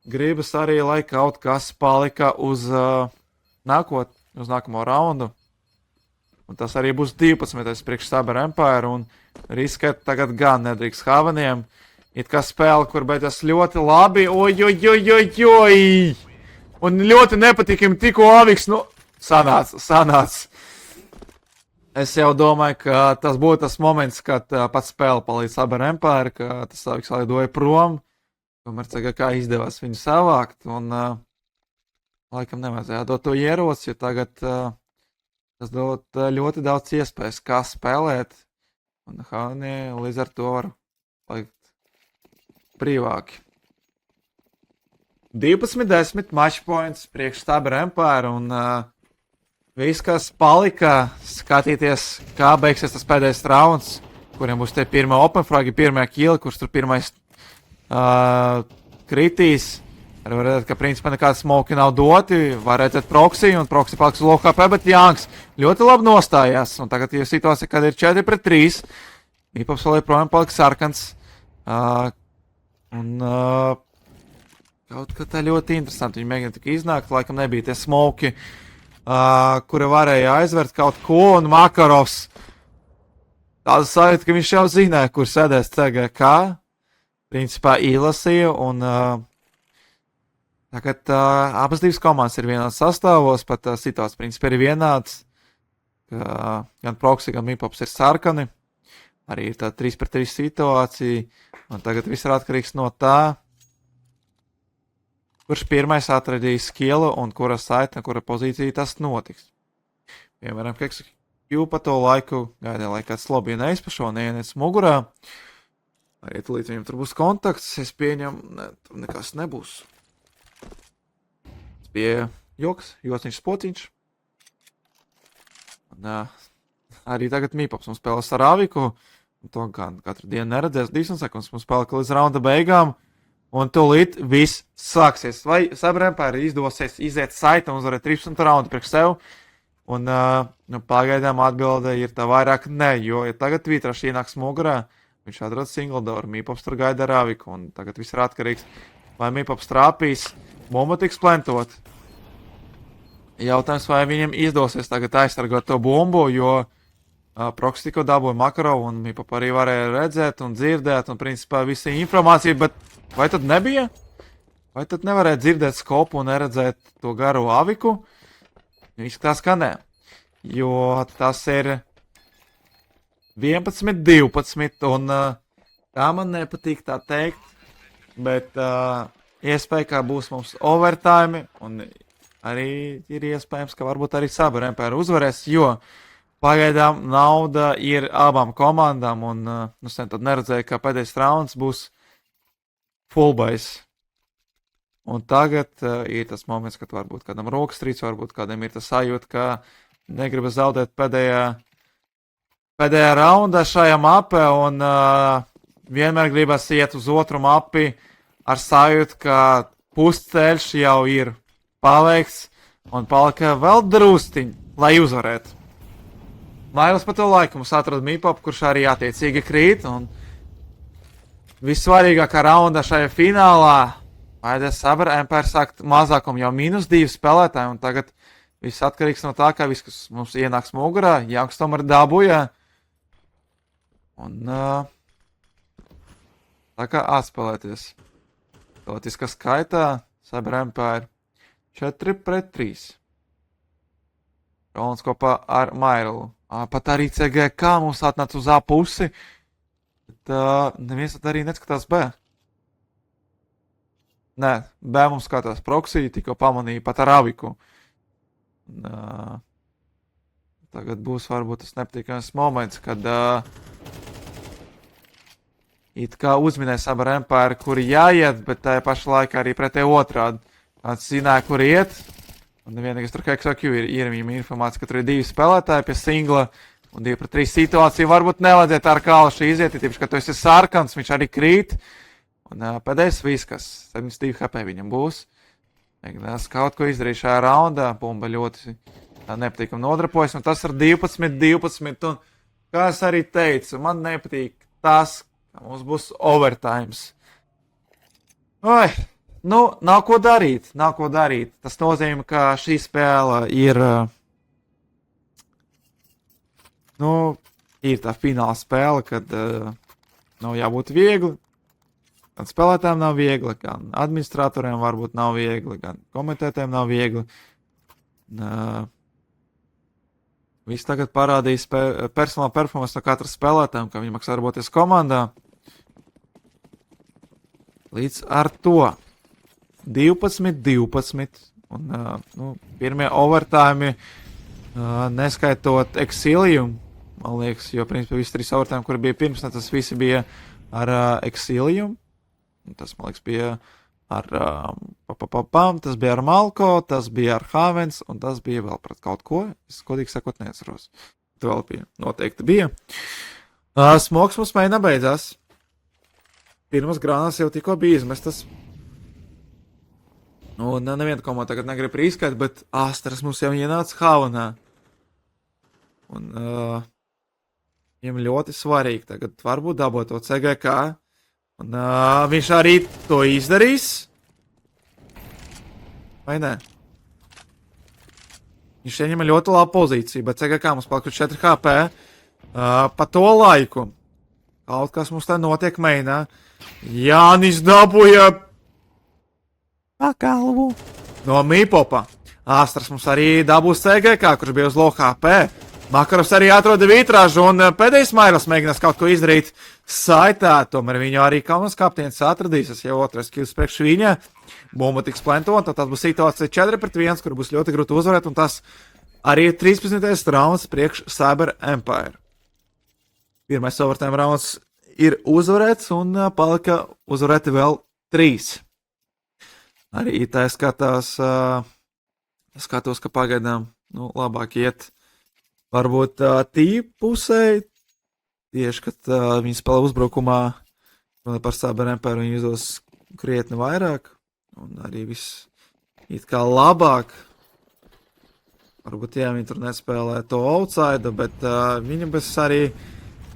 gribas arī, lai kaut kas palika uz uz nākamo raundu. Un tas arī būs 12. priekš Saber Empire, un riskēt tagad gan nedrīkst Havaniem. It kā spēle, kur beidzas ļoti labi, oj! Un ļoti nepatīkami tikko Aviks, nu, sanāc. Es jau domāju, ka tas būtu tas moments, kad pats spēle palīdz Saber Empire, ka tas Aviks lidoja prom, tomēr CGK izdevās viņu savākt, un laikam nevajadzēja dot to ieroci, jo tagad tas dod ļoti daudz iespējas, kā spēlēt, un Havanie līdz ar to var palikt brīvāki. 12-10 match points priekš Saber Empire, un viss, kas palika, skatīties, kā beigsies tas pēdējais rauns, kuriem būs tie pirmā open fragi, pirmā kill, kurš tur pirmais kritīs. Arī var redzēt, ka principā nekāda smoki nav doti, var redzēt proxy, un proxy paliks uz low HP, bet Janks ļoti labi nostājās, un tagad ir situācija, kad ir 4-3, Mipops vēl joprojām paliks sarkans, un kaut kā tā ļoti interesanti, viņi mēģina tik iznākt, laikam nebija tie smoki, kura varēja aizvērt kaut ko, un Makarovs tāda sajūta, ka viņš jau zināja, kur sēdēs CGK, principā ielasīja, un tagad abas divas komandas ir vienāds sastāvos, pat situācija principā ir vienāds, ka gan Proxy, gan Mipops ir sarkani, arī ir tā 3-3 situācija, un tagad viss ir atkarīgs no tā, kurš pirmais atradīs skillu un kura saitne, kura pozīcija tas notiks. Piemēram, Keksa Q pa to laiku gaidīja, lai kāds lobby neizpašo, neienēc mugurā, arī tulīt viņam tur būs kontakts, es pieņemu, ne, tur nekas nebūs. Bija joks, jociņš spociņš. Un, arī tagad Mipops mums spēlēs ar Aviku, un to gan katru dienu neredzēs 20 sekundes, mums spēlē līdz raunda beigām, un tūlīt viss sāksies. Vai Saber Empire izdosies iziet saita un uzvarēt 13 raundu priekš sev, un nu, pagaidām atbilde ir tā vairāk ne, jo ja tagad Tvītraši ienāks mugurā, viņš atrod single door, Mipops tur gaida ar Aviku, un tagad viss ir atkarīgs, vai Mipops trāpīs, bumba tiks plentot. Jautājums, vai viņam izdosies tagad aizsargot to bumbu, jo Proxy tikko dabūja Makarovu, un Mipop arī varēja redzēt un dzirdēt, un principā visa informācija, bet vai tad nebija? Vai tad nevarēja dzirdēt skopu un neredzēt to garo Aviku? Izskatās, ka nē, jo tas ir 11-12, un tā man nepatīk tā teikt, bet iespēja, ka būs mums overtime, un arī ir iespējams, ka varbūt arī Saber Empire uzvarēs, jo pagaidām nauda ir abām komandām, un sen tad neredzēju, ka pēdējais rauns būs fullbase. Un tagad ir tas moments, kad varbūt kādam rokas trīc, varbūt kādam ir tas sajūta, ka negribas zaudēt pēdējā raundā šajā mapē, un vienmēr gribas iet uz otru mapi ar sajūtu, ka pusceļš jau ir paveikts, un palika vēl drusciņi, lai uzvarētu. Mails pa to laiku mums atrada Mīpopu, kurš arī attiecīgi krīt, un vissvarīgākā raunda šajā finālā vajadzēs Saber Empire sākt mazākumu jau -2 spēlētāji, un tagad viss atkarīgs no tā, kā viss, kas mums ienāks mugurā, Janks tomēr dabūja, un tā kā atspēlēties. Teoretiskā skaitā Saber Empire 4-3. Rolands kopā ar Mailu. Pat arī CGK mums atnāca uz A pusi, bet neviens tad arī neskatās B. Nē, B mums skatās proxy, tikko pamanīja pat ar Aviku. Tagad būs varbūt tas nepatīkams moments, kad it kā uzminēja Saber Empire, kuri jāiet, bet tajā pašā laikā arī pretēji otrādi. Kāds zināja, kur iet. Un vienīgais tur KXQ ir viņam informācija, ka tur ir 2 spēlētāji pie singla un 2-3 situāciju. Varbūt nevajadzētu ar Kalšu iziet, tīpaši, ka tu esi sarkans, viņš arī krīt. Un pēdējais viskas, 72 HP viņam būs. Mēģinās kaut ko izdarīt šajā raundā, bumba ļoti nepatīkam nodrapojas, un tas ar 12, un kā es arī teicu, man nepatīk tas, ka mums būs overtimes. Oi! Nu, nav ko darīt. Tas nozīmē, ka šī spēle ir, ir tā fināla spēle, kad nav jābūt viegli. Gan spēlētājiem nav viegli, gan administratoriem varbūt nav viegli, gan komentētājiem nav viegli. Viss tagad parādīs personāla performance no katra spēlētājiem, kā viņi maksā darboties komandā. Līdz ar to 12, un pirmie overtime, neskaitot Exilium, man liekas, jo principā visi 3 overtime, kuri bija pirms, tas visi bija ar Exilium. Tas, man liekas, bija ar tas bija ar Malko, tas bija ar Havens, un tas bija vēl pret kaut ko. Es godīgi sakot neatceros. Tā vēl bija, noteikti bija. Smogs mums mēģina beidzās. Pirmas grānās jau tikko bija izmestas. Un neviena komanda tagad negrib riskēt, bet Astras mums jau ienāca Havanā. Un viņam ļoti svarīgi tagad varbūt dabūt to CGK. Un viņš arī to izdarīs. Vai ne? Viņš ieņem ļoti labu pozīciju, bet CGK mums palika 4 HP. Pa to laiku. Kaut kas mums tā notiek mainā. Jānis dabūja pagalvu no Mīpopa. Astras mums arī dabūs CGK, kurš bija uz low HP. Makarovs arī atroda vitrāžu, un pēdējais Mairas mēģinās kaut ko izdarīt saitā. Tomēr viņu arī kaunas kaptienis atradīs. Tas jau otrais kills priekš viņa. Bumba tiks plentota, tad būs situācija 4-1, kur būs ļoti grūti uzvarēt, un tas arī ir 13. rauns priekš Saber Empire. Pirmais overtime rauns ir uzvarēts, un palika uzvarēti vēl 3. Arī tā skatos, ka pagaidām labāk iet varbūt tīpusē, tieši, kad viņi spēlē uzbrukumā par Saber Empire, viņi izdos krietni vairāk, un arī viss it kā labāk. Varbūt, jā, viņi tur nespēlē to outside, bet viņam bez arī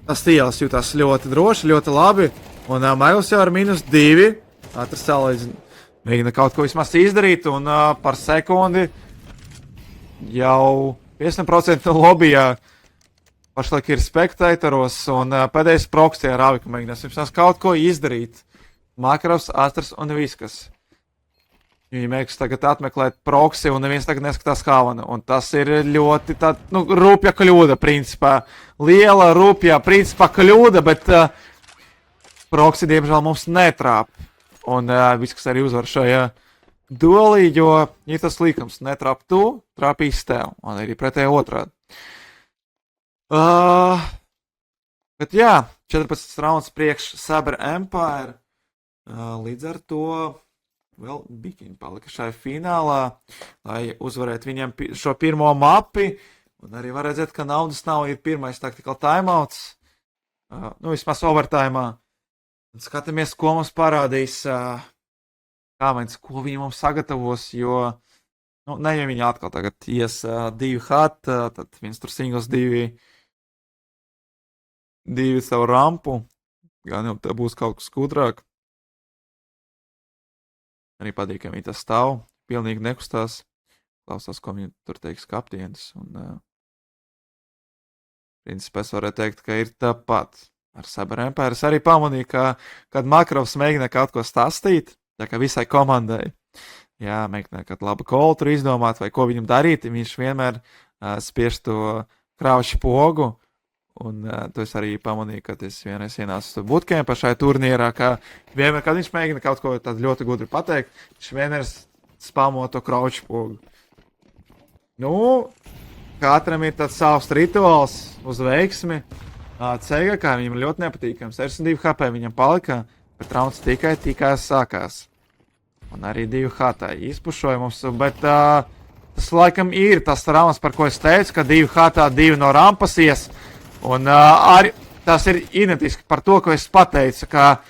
tas tīls jūtās ļoti droši, ļoti labi, un Mails jau ar -2, ātri salīdzina, mēģina kaut ko vismaz izdarīt, un par sekundi jau 50% no lobbyjā pašlaik ir spektatoros, un pēdējais proxy ar Aviku mēģinās vismaz kaut ko izdarīt. Makarovs, Astras un viskas. Viņi mēģinās tagad atmeklēt proxy, un neviens tagad neskatās Havanu, un tas ir ļoti tā, rupja kļūda, principā. Liela, rupja, principā kļūda, bet proxy, diemžēl, mums netrāp. Un viskas arī uzvar šajā duelī, jo ir tas likums, netrāp tu, trāpīs tev, un arī pretēji otrādi. Bet jā, 14 rauns priekš Saber Empire, līdz ar to vēl bikiņi palika šai finālā, lai uzvarētu viņiem šo pirmo mapi, un arī var redzēt, ka naudas nav, ir pirmais tactical timeouts, vismaz overtimeā. Skatāmies, ko mums parādīs Havens, ko viņi mums sagatavos, jo, nu, ne jau viņi atkal tagad ies 2 hat, tad viens tur singles 2 savu rampu, gan jau te būs kaut kas gudrāk. Arī patīk, ka viņi tas stāv, pilnīgi nekustās, klausās, ko viņi tur teiks kaptienis, un, principā es varētu teikt, ka ir tāpat ar Cyber Empire. Es arī pamanīju, ka, kad Makarovs mēģina kaut ko stāstīt, tā kā visai komandai, jā, mēģina kaut labu kolu tur izdomāt, vai ko viņam darīt, viņš vienmēr spiež to kraušu pogu, un to es arī pamanīju, kad es vienreiz ienācu bootcampā šai turnīrā, ka vienmēr, kad viņš mēģina kaut ko tādu ļoti gudri pateikt, viņš vienmēr spamo to kraušu pogu. Nu, katram ir tāds savs rituāls uz veiksmi. CG, kā viņam ļoti nepatīkams. 62 HP viņam palika, bet rauns tikai sākās. Un arī 2 HP izpušoja mums, bet tas laikam ir tas rauns, par ko es teicu, ka 2 HP 2 no rampas ies. Un arī tas ir identiski par to, ko es pateicu, ka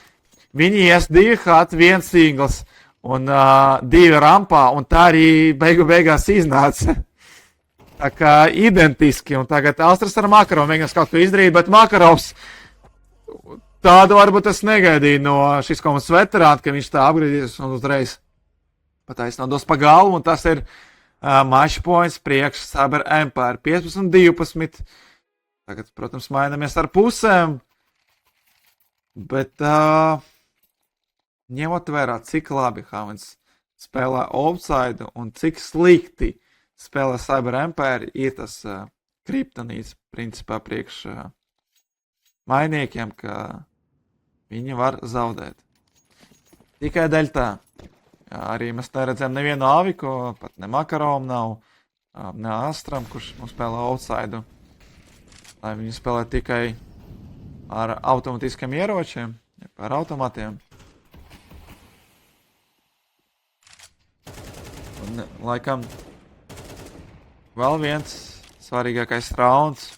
viņi ies 2 HP, 1 singles un 2 rampā, un tā arī beigās iznāca. Tā kā identiski, un tagad Astras ar Makarovu mēģinās kaut ko izdarīt, bet Makarovs tādu varbūt es negaidīju no šīs komandas veterāna, ka viņš tā apgriezies un uzreiz pataisnā dos pa galvu, un tas ir match points priekš Cyber Empire 15-12. Tagad, protams, mainamies ar pusēm, bet ņemot vērā, cik labi Havens spēlē outside un cik slikti spēlē Cyber Empire, ir tas kriptonīts principā priekš mainiekiem, ka viņi var zaudēt. Tikai dēļ tā. Jā, arī mēs neredzam nevienu Aviku, pat ne Makarovam nav, ne Astram, kurš mums spēlē outside. Lai viņi spēlē tikai ar automatiskiem ieročiem, ar automatiem. Un, laikam, vēl viens svarīgākais rauns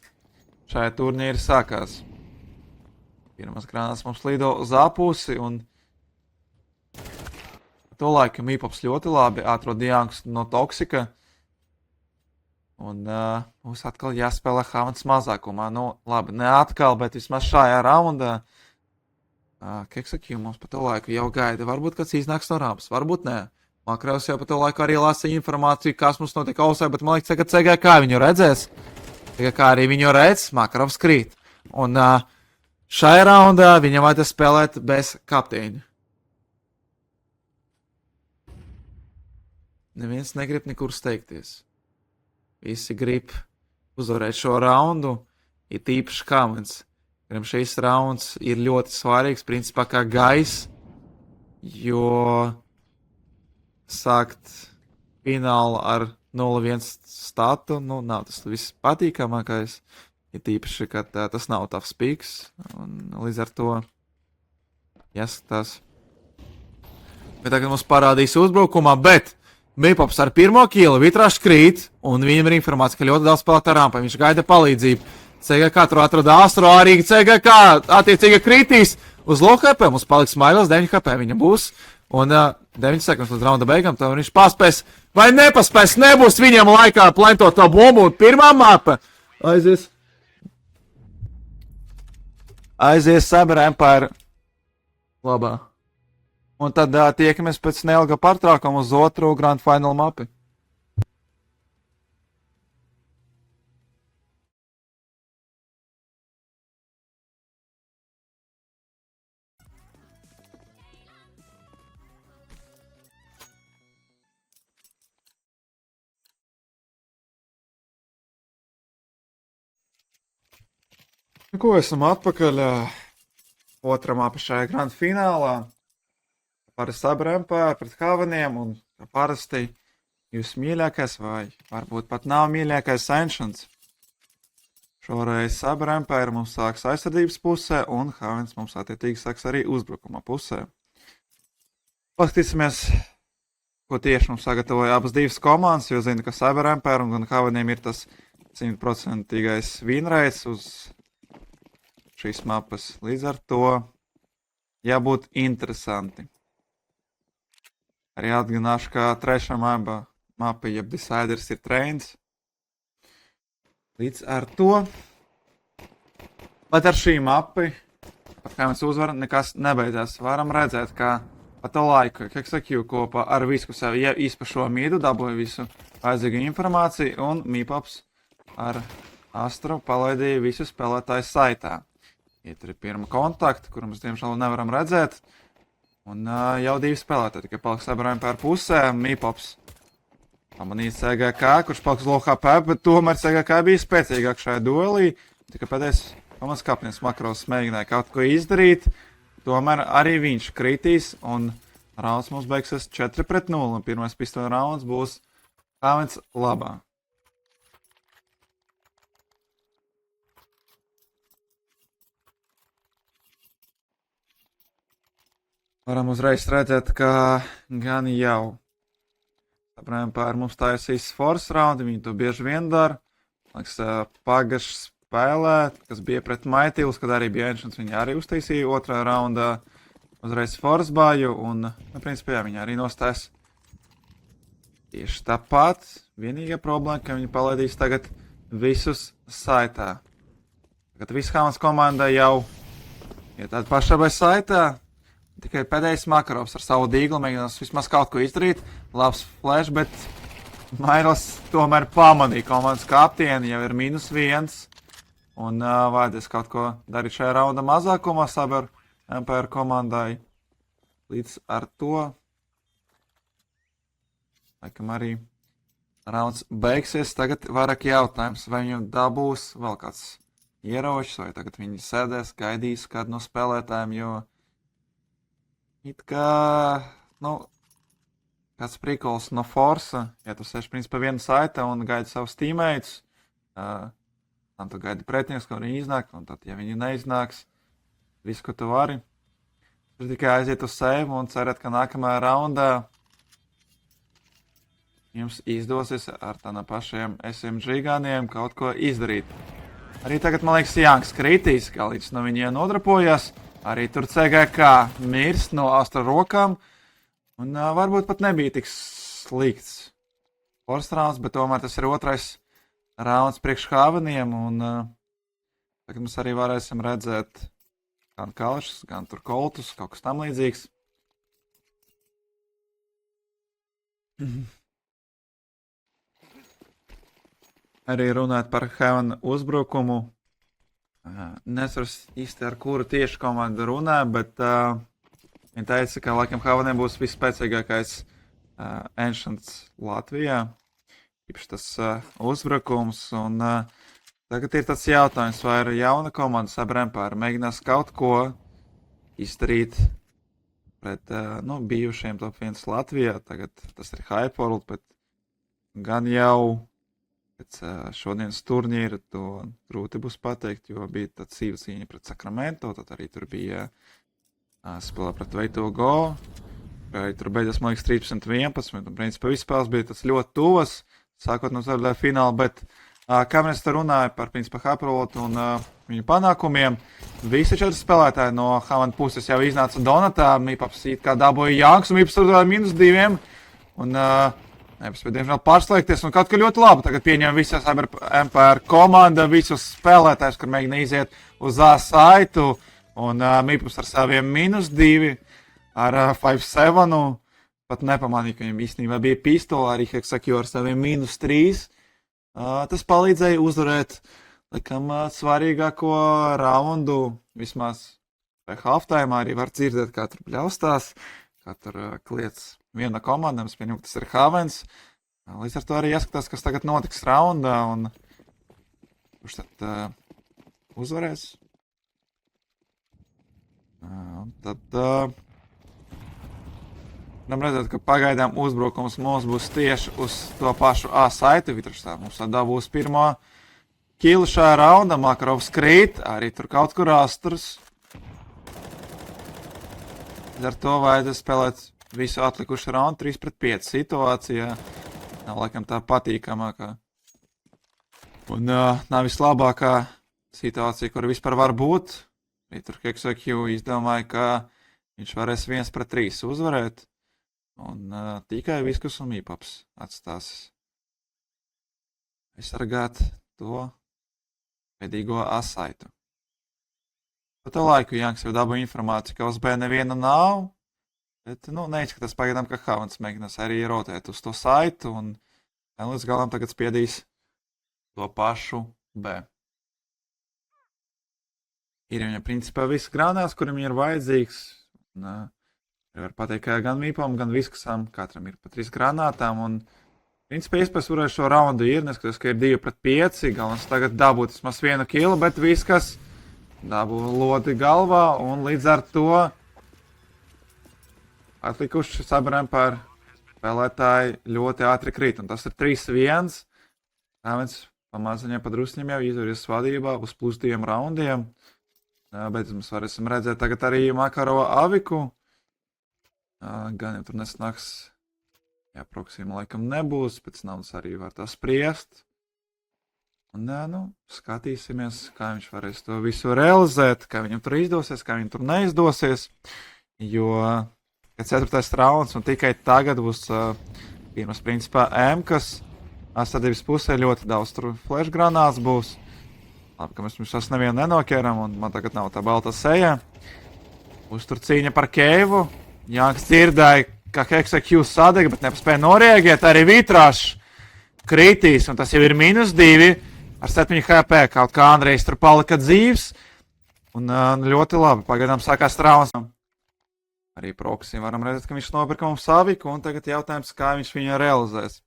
šajā turnīrā sākās. Pirmās grānatas mums lido uz apusi, un to laikam Mīpops ļoti labi atrod Diangus no Toksika. Un mums atkal jāspēlē Havens mazākumā. Nu, labi, ne atkal, bet vismaz šajā raundā. Keksaki mums pa to laiku jau gaida. Varbūt kāds iznāks no rampas, varbūt nē. Makarovs jau pa to laiku arī lasa informāciju, kas mums notiek ausē, bet man liekas, ka CGK viņu redzēs. CGK arī viņu redz, Makarovs krīt. Un šajā raundā viņam vajadzēs spēlēt bez kapteiņa. Neviens negrib nekur steigties. Visi grib uzvarēt šo raundu, ir tīpaši Havens. Kuriem šīs rauns ir ļoti svarīgs, principā kā gaiss, jo sākt finālu ar 0-1 statu, nu, nav tas viss patīkamākais, ir tīpaši, ka tas nav tough speaks, un līdz ar to jāskatās. Bet tagad mums parādīs uzbrukumā, bet Mīpops ar pirmo kilu, Vitrašs krīt, un viņam ir informācija, ka ļoti daudz spēlēt ar rampām, viņš gaida palīdzību. CGK tur atrada Astro, arī CGK attiecīgi kritīs uz low HP, mums paliks Mailis 9 HP, viņam būs, un 9 sekundes līdz raunda beigām, tad viņš paspēs, vai nepaspēs, nebūs viņam laikā plentot to bombu, un pirmā mapa aizies Cyber Empire labā. Un tad tiekamies pēc neilga pārtraukuma uz otru Grand Final mapi. Ko esam atpakaļ otrā mapa šajā Grand Finālā. Par Cyber Empire pret Haveniem, un parasti jūs mīļākais vai varbūt pat nav mīļākais Ancients. Šoreiz Cyber Empire mums sāks aizsardzības pusē, un Havens mums attiecīgi sāks arī uzbrukuma pusē. Paskatīsimies, ko tieši mums sagatavoja abas divas komandas, jo zinu, ka Cyber Empire un Haveniem ir tas 100% winrates uz šīs mapas. Līdz ar to jābūt interesanti. Arī atgādināšu, ka trešā mapa, jeb Deciders, ir trains. Līdz ar to, bet ar šī mapi, pat kā mēs uzvaram, nekas nebeidzās. Varam redzēt, ka pa to laiku, KXQ kopā ar visu sevi izpašo mīdu, dabūja visu vajadzīgu informāciju, un Mīpops ar Astru palaidīja visu spēlētāju saitā. Ja tur ir pirma kontakta, kuru mēs diemžēl nevaram redzēt, un jau 2 spēlētāji, tikai paliks sabrājumi pār pusēm. Mīpops pamanīja CGK, kurš paliks low HP, bet tomēr CGK bija spēcīgāk šajā duelī. Tikai pēdējais komats kapnieks Makros mēģināja kaut ko izdarīt, tomēr arī viņš kritīs, un rauns mums beigsies 4-0, un pirmais pistoļu rauns būs Havens labā. Varam uzreiz redzēt, ka gan jau saprājām pār mums taisīs force round, viņi to bieži vien dara. Liekas, pagaši spēlē, kas bija pret Maitīvus, kad arī bija Ancients, viņi arī uztaisīja otrā raundā uzreiz force bāju, un, principā, jā, viņi arī nostājas tieši tāpat. Vienīgā problēma, ka viņi palaidīs tagad visus saitā. Tagad viss Havens komanda jau ir tāda pašā vai saitā. Tikai pēdējais Makarovs ar savu dīglu mēģinās vismaz kaut ko izdarīt. Labs flash, bet Mairos tomēr pamanīja komandas kaptieni, jau ir -1. Un vajadzēs kaut ko darīt šajā raunda mazākumā sabar Empire komandai. Līdz ar to, laikam arī rauns beigsies. Tagad vairāk jautājums, vai viņam dabūs vēl kāds ieročs, vai tagad viņi sēdēs, gaidīs kādu no spēlētājiem, jo it kā, kāds prikols no Forsa, ja tu sēž principā viena saita un gaidi savus teammates, tad tu gaidi pretinieks, ka viņi iznāk, un tad, ja viņi neiznāks, visu, ko tu vari, tur tikai aiziet uz save un cerēt, ka nākamajā raundā jums izdosies ar tādām pašiem SMG ganiem kaut ko izdarīt. Arī tagad, man liekas, Janks kritīs, kā līdz no viņiem nodrapojas. Arī tur CGK mirst no Astra rokām, un varbūt pat nebija tik slikts force rounds, bet tomēr tas ir otrais rauns priekš Haveniem, un tagad mēs arī varēsim redzēt gan Kalšus, gan tur Koltus, kaut kas tam līdzīgs. Arī runāt par Haven uzbrukumu. Nesaros īsti ar kuru tieši komandu runā, bet viņi teica, ka laikam Haveniem būs visspēcīgākais Ancients Latvijā. Īpaši tas uzbrukums, un tagad ir tāds jautājums, vai ir jauna komanda Sabrempāra mēģinās kaut ko izdarīt pret bijušiem top 1 Latvijā. Tagad tas ir Hypeworld, bet gan jau pēc šodienas turnīra to grūti būs pateikt, jo bija tāds sīva cīņa pret Sacramento, tad arī tur bija spēlē pret Veito Go, tur beidzās, man liekas, 13-11, un principā viss spēles bija tas ļoti tuvas, sākot no ceturtajā fināla, bet kā mēs te runāju par, principā, Hyperworld un viņu panākumiem, visi 4 spēlētāji no Haven puses jau iznāca donatā, Mīpops it kā dabūja Janks, un Mīpops tur -2, un nepaspēja, diemžēl, pārslēgties, un kaut kā ļoti labi. Tagad pieņem visas Empire komanda, visus spēlētājus, kur mēģina iziet uz A saitu, un Mīpops ar saviem -2, ar 5-7, pat nepamanīja, ka viņam īstenībā bija pistola, arī KXQ ar saviem -3. Tas palīdzēja uzvarēt, laikam, svarīgāko raundu, vismaz vai halftime, arī var dzirdēt, kā tur bļaustās, kā tur kliedz viena komanda, mēs pieņemam, ka tas ir Havens. Līdz ar to arī jāskatās, kas tagad notiks raundā, un kurš tad uzvarēs. Tad varam redzēt, ka pagaidām uzbrukums mums būs tieši uz to pašu A saitu. Mums dabūs pirmo killu šajā raundā, Makarovs krīt, arī tur kaut kur Astrs. Ar to vajadzēs spēlēt visu atlikušu raundu 3-5 situācijā. Nav laikam tā patīkamākā. Un nav vislabākā situācija, kur vispār var būt. Arī tur KXQ izdomāja, ka viņš varēs 1-3 uzvarēt. Un tikai Viskus un Mīpops atstās aizsargāt to pēdīgo asaitu. Pa to laiku Janks jau dabūja informāciju, ka uz B neviena nav, bet, neizskatās pagaidām, ka Havans mēģinās arī rotēt uz to saitu, un līdz galam tagad spiedīs to pašu B. Ir viņam principā viss grānās, kuram ir vajadzīgs. Var pateikt, ka gan Mīpam, gan Viskusam katram ir pa 3 granātām. Un principā iespējas varēs šo raundu ir, neskatās, ka ir 2-5. Galvenais tagad dabūt vismaz 1 kilu, bet Viskas dabū lodi galvā. Un līdz ar to atlikuši sabarēm par spēlētāji ļoti ātri krīt. Un tas ir 3-1. Tāpēc pamaziņā padrusņiem jau izvaries vadībā uz +2 raundiem. Bet mēs varēsim redzēt tagad arī Makarova Aviku. Gan jau tur nesnāks, proksīma laikam nebūs, pēc naudas arī var tā spriest. Un, skatīsimies, kā viņš varēs to visu realizēt, kā viņam tur izdosies, kā viņam tur neizdosies. Jo, kad 4. rauns un tikai tagad būs pirmas principā M, kas sadarbības pusē ļoti daudz tur flash granāts būs. Labi, ka mēs šos nevienu nenokēram, un man tagad nav tā balta seja. Būs tur cīņa par Keivu. Janks dzirdēja, ka HexaQ sadega, bet nepaspēja norēģēt. Arī Vitrašs kritīs, un tas jau ir -2 ar 7 HP. Kaut kā Andrejs tur palika dzīvs. Un ļoti labi, pagaidām sākās rauns. Arī proksī varam redzēt, ka viņš nopirka mums Saviku, un tagad jautājums, kā viņš viņu realizēs.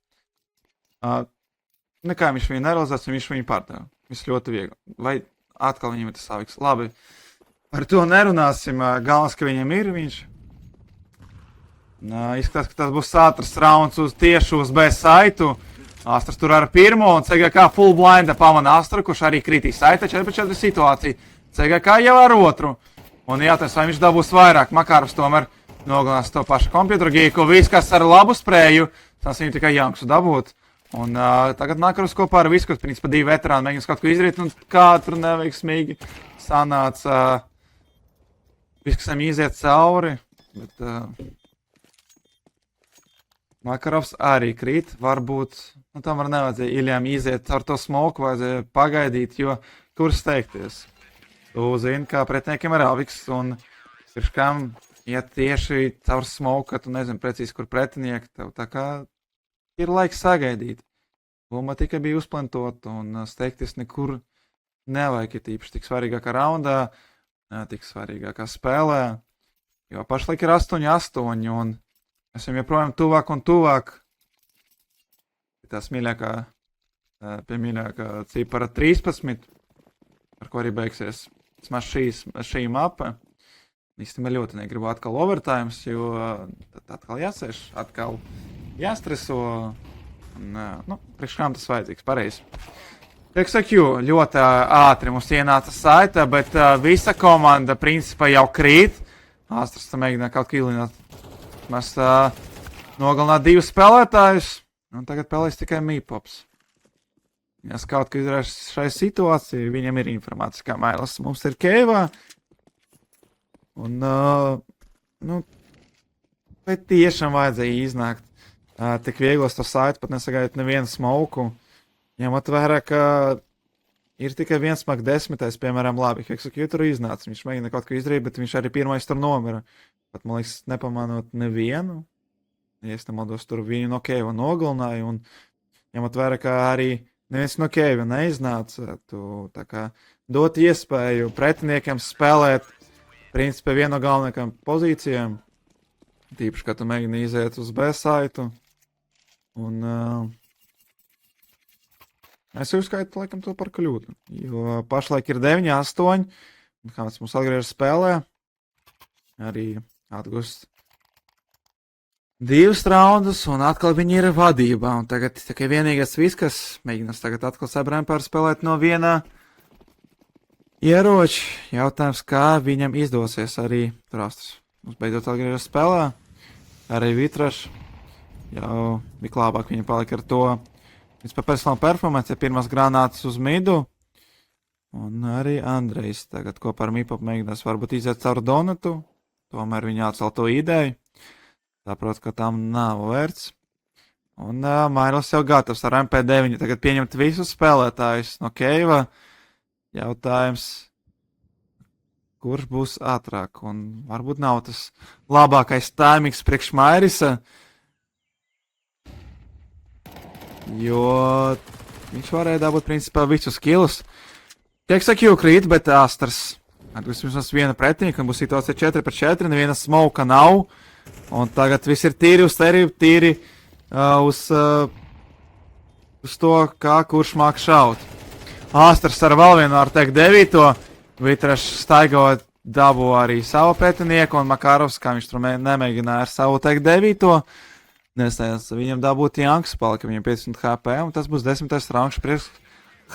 Nekā viņš viņu nerealizēs, un viņš viņu pārdeva. Viss ļoti viegli. Vai atkal viņam ir tas Saviks? Labi, par to nerunāsim. Galvenais, ka viņam ir viņš. Izskatās, ka tas būs ātrs rauns tieši uz B saitu. Astras tur ar pirmo, un CGK full blinda pamana Astru, kurš arī kritīs saita 4-4 situāciju. CGK jau ar otru. Un jātājums, vai viņš dabūs vairāk. Makarovs tomēr nogalinās to pašu kompjuteru gīku. Viskas ar labu sprēju. Tas viņu tikai Janksu dabūt. Un tagad Makarovs kopā ar Viskus, principā 2 veterāni mēģinās kaut ko izdarīt, un kā tur neveiksmīgi sanāca Viskusam iziet cauri. Bet Makarovs arī krīt. Varbūt, tomēr nevajadzēja Iljām iziet ar to smoku, vajadzēja pagaidīt, jo kur steigties. Tu zini, kā pretiniekiem ir Aviks, un pirms kam iet tieši caur smoku, ka tu nezini precīzi, kur pretinieki tev. Tā kā ir laiks sagaidīt. Bumba tikai bija uzplantota, un steigties nekur nevajag, ir tīpaši tik svarīgākā raundā, tik svarīgākā spēlē. Jo pašlaik ir 8-8, un esam joprojām tuvāk un tuvāk. Tās mīļākā cipara 13, ar ko arī beigsies vismaz šī mapa. Īstenībā ļoti negribu atkal overtimes, jo tad atkal jāsēž, atkal jāstreso. Priekš kām tas vajadzīgs, pareizi. HexaQ ļoti ātri mums ienāca saita, bet visa komanda principā jau krīt. Astras mēģināja kaut kā ilināt. Mēs nogalināt 2 spēlētājus, un tagad spēlēs tikai Mīpops. Ja kaut kā izdarās šai situācijai, viņam ir informācija, kā mailas mums ir Keivā. Un, vai tiešām vajadzēja iznākt tik vieglos to saitu, pat nesagaidīt nevienu smoku. Ņemot vērā, ka ir tikai viens Mak 10, piemēram, labi, HexaQ tur iznāca. Viņš mēģina kaut ko izdarīt, bet viņš arī pirmais tur nomira. Pat, man liekas, nepamanot nevienu. Ja es nemaldos, tur viņu no Keiva nogalināja, un ņemot vērā, ka arī neviens no Keiva neiznāca, tu tā kā dot iespēju pretiniekiem spēlēt principā vienu no galvenākajām pozīcijām. Tīpaši, ka tu mēģini iziet uz B saitu. Un es uzskaitu, laikam, to par kļūdu. Jo pašlaik ir 9-8, un kāds mums atgriežas spēlē, arī atgūst 2 raundus, un atkal viņi ir vadībā. Un tagad tikai vienīgais Viskas mēģinās tagad atkal sabrēm pārspēlēt no viena ieroča. Jautājums, kā viņam izdosies arī Astras. Mums beidzot atgriežas spēlē. Arī Vitrašs jau bija labāk, viņa palika ar to. Viņš par personālu performanci ir pirmās granātas uz midu. Un arī Andrejs tagad kopā ar Mīpopu mēģinās varbūt iziet caur Donatu. Tomēr viņa atcēl to ideju. Saprot, ka tam nav vērts. Un Mairls jau gatavs ar MP9 tagad pieņemt visus spēlētājus no Keiva. Jautājums, kurš būs ātrāk? Un varbūt nav tas labākais taimings priekš Mairisa. Jo viņš varēja dabūt principā visus kilus. Keksakju krīt, bet Astars. Būs vismaz viena pretinieka, un būs situācija 4-4, neviena smoka nav. Un tagad viss ir tīri uz teriju, tīri uz to, kā kurš māk šaut. Astars ar vēl vienu ar teikt 9. Vitrašs staigot dabū arī savu pretinieku, un Makarovs, kā viņš tur nemēģināja ar savu teikt 9. Nestājās viņam dabūt Janks, palika viņam 50 HP, un tas būs 10. raunds priekš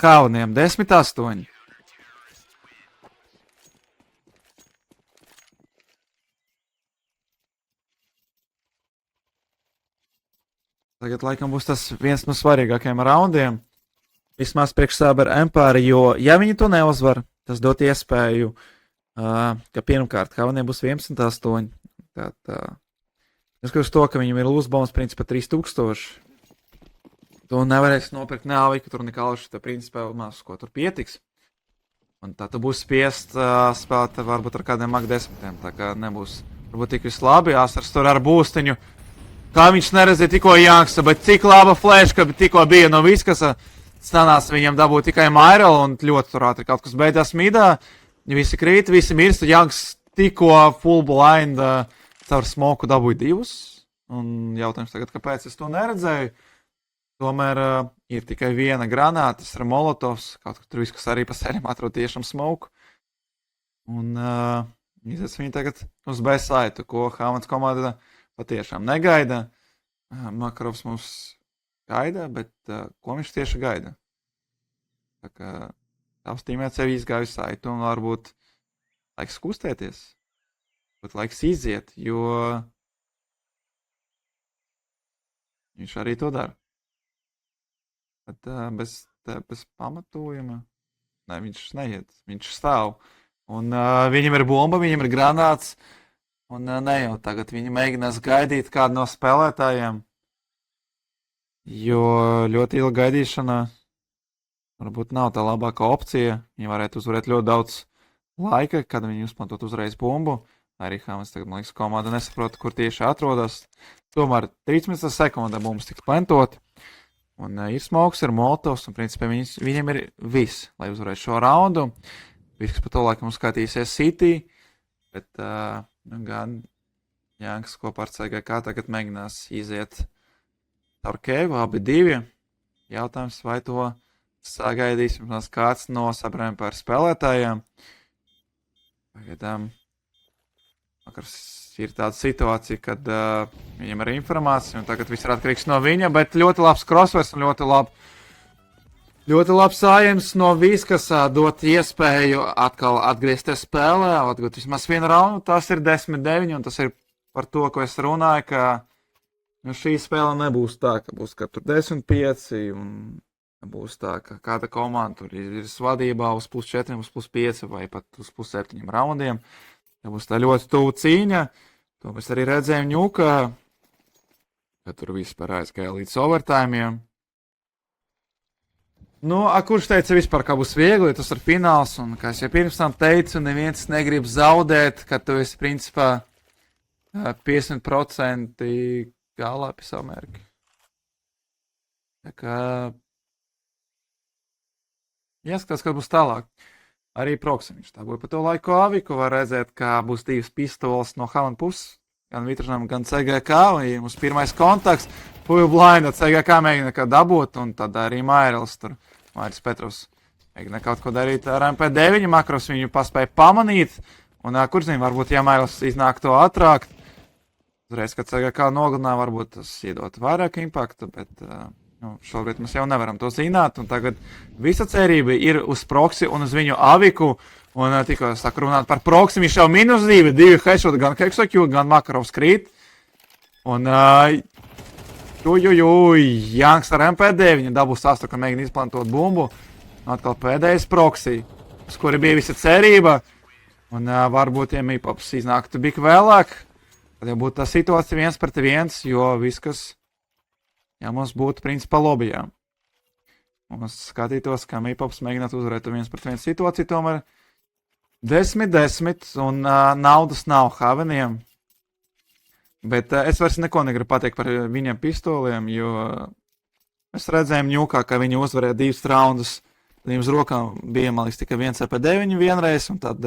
Hauniem. 10-8. Tagad laikam būs tas viens no svarīgākajiem raundiem. Vismaz priekš Saber Empire, jo ja viņi to neuzvar, tas dot iespēju, ka pirmkārt Hauniem būs 11-8. Es uz to, ka viņam ir lūsbons principā 3000. Tu nevarēsi nopirkt ne Aviku, tur nekauši, tad principā maz, ko tur pietiks. Un tā tu būs spiest spēlēt varbūt ar kādiem Mag 10, tā kā nebūs varbūt tik vislabi. Astars tur ar būstiņu. Kā viņš neredzēja tikko Janksa, bet cik laba flash, ka tikko bija no Viskasa. Stanās viņam dabūt tikai Mairel un ļoti tur ātri kaut kas beidzās midā. Visi krīt, visi mirst, Janks tikko full blind caur smoku dabūja 2. Un jautājums tagad, kāpēc es to neredzēju? Tomēr ir tikai viena granāta, tas ir Molotovs, kaut kur tur viss, kas arī pa sērim atrod tiešām smoku. Un izēc viņi tagad uz B saitu, ko Havans komanda patiešām negaida. Makarovs mums gaida, bet ko viņš tieši gaida? Tā kā tavs tīmēts jau izgāju saitu un varbūt laiks kustēties. Bet laiks iziet, jo viņš arī to dara. Bet bez pamatojuma. Nē, viņš neiet, viņš stāv. Un viņam ir bomba, viņam ir granāts. Un ne jau tagad viņi mēģinās gaidīt kādu no spēlētājiem. Jo ļoti ilga gaidīšana varbūt nav tā labākā opcija. Viņi varētu uzvarēt ļoti daudz laika, kad viņi uzmantot uzreiz bumbu. Arī Havans tagad, man liekas, komanda nesaprot, kur tieši atrodas. Tomēr 13 sekundē bumbas tiks plantot. Un ir smoks, ir Molotovs, un principā viņiem ir viss, lai uzvarētu šo raundu. Viss pa to laikam uzskatīsies City, bet gan Janks kopā ar CGK tagad mēģinās iziet caur Keivu, abi 2. Jautājums, vai to sagaidīs kāds no Sabrēm par spēlētājiem. Pagaidām, ir tāda situācija, kad viņam ir informācija, un tagad viss ir atkarīgs no viņa, bet ļoti labs crossvers un ļoti labs ājums no Viskasa dot iespēju atkal atgriezties spēlē, atgūt vismaz vienu raundu, tas ir 10-9, un tas ir par to, ko es runāju, ka šī spēle nebūs tā, ka būs tur 10-5, un būs tā, ka kāda komanda tur ir vadībā uz +4, uz +5 vai pat uz +7 raundiem. Tā būs tā ļoti tuvu cīņa. To mēs arī redzējām ņūkā, ka tur vispār aizgāja līdz overtājumiem. Nu, kurš teica vispār, ka būs viegli, tas ir fināls, un kā es jau pirms tam teicu, neviens negrib zaudēt, ka tu esi principā 50% galā pie Amerikas. Tā kā jāskatās, kas būs tālāk. Arī Proksimiņš. Tā būtu pa to laiku Aviku. Var redzēt, ka būs 2 pistoles no Havan puses. Gan Vitražam, gan CGK. Un mums pirmais kontakts. Full blind, CGK mēģina kā dabūt. Un tad arī Mairils tur. Mairis Petrovs mēģina kaut ko darīt ar MP9. Makros viņu paspēja pamanīt. Un kur zina, varbūt, ja Mairils iznāk to ātrāk. Uzreiz, kad CGK nogalināja, varbūt tas iedot vairāk impaktu. Bet šobrīd mēs jau nevaram to zināt, un tagad visa cerība ir uz Proksi un uz viņu Aviku, un tikko saka runāt par Proksi, viņš jau -2, 2 headshot, gan Keksakju, gan Makarovs krīt, un Janks ar MP9 dabūs sastāv, ka mēģina izplantot bumbu, un atkal pēdējais Proksi, uz kuri bija visa cerība, un varbūt, ja Mipops iznāktu bik vēlāk, Tad jau būtu tā situācija 1-1, jo viss, kas jau mums būtu principā lobijā. Mums skatītos, kā Mīpops mēģinātu uzvarēt 1-1 situāciju, tomēr 10-10 un naudas nav Haveniem. Bet es vairs neko negribu pateikt par viņiem pistoliem, jo mēs redzējām ņūkā, ka viņi uzvarēja 2 raundus. Viņiem uz rokām bija, man liekas, tikai 1-9 vienreiz, un tad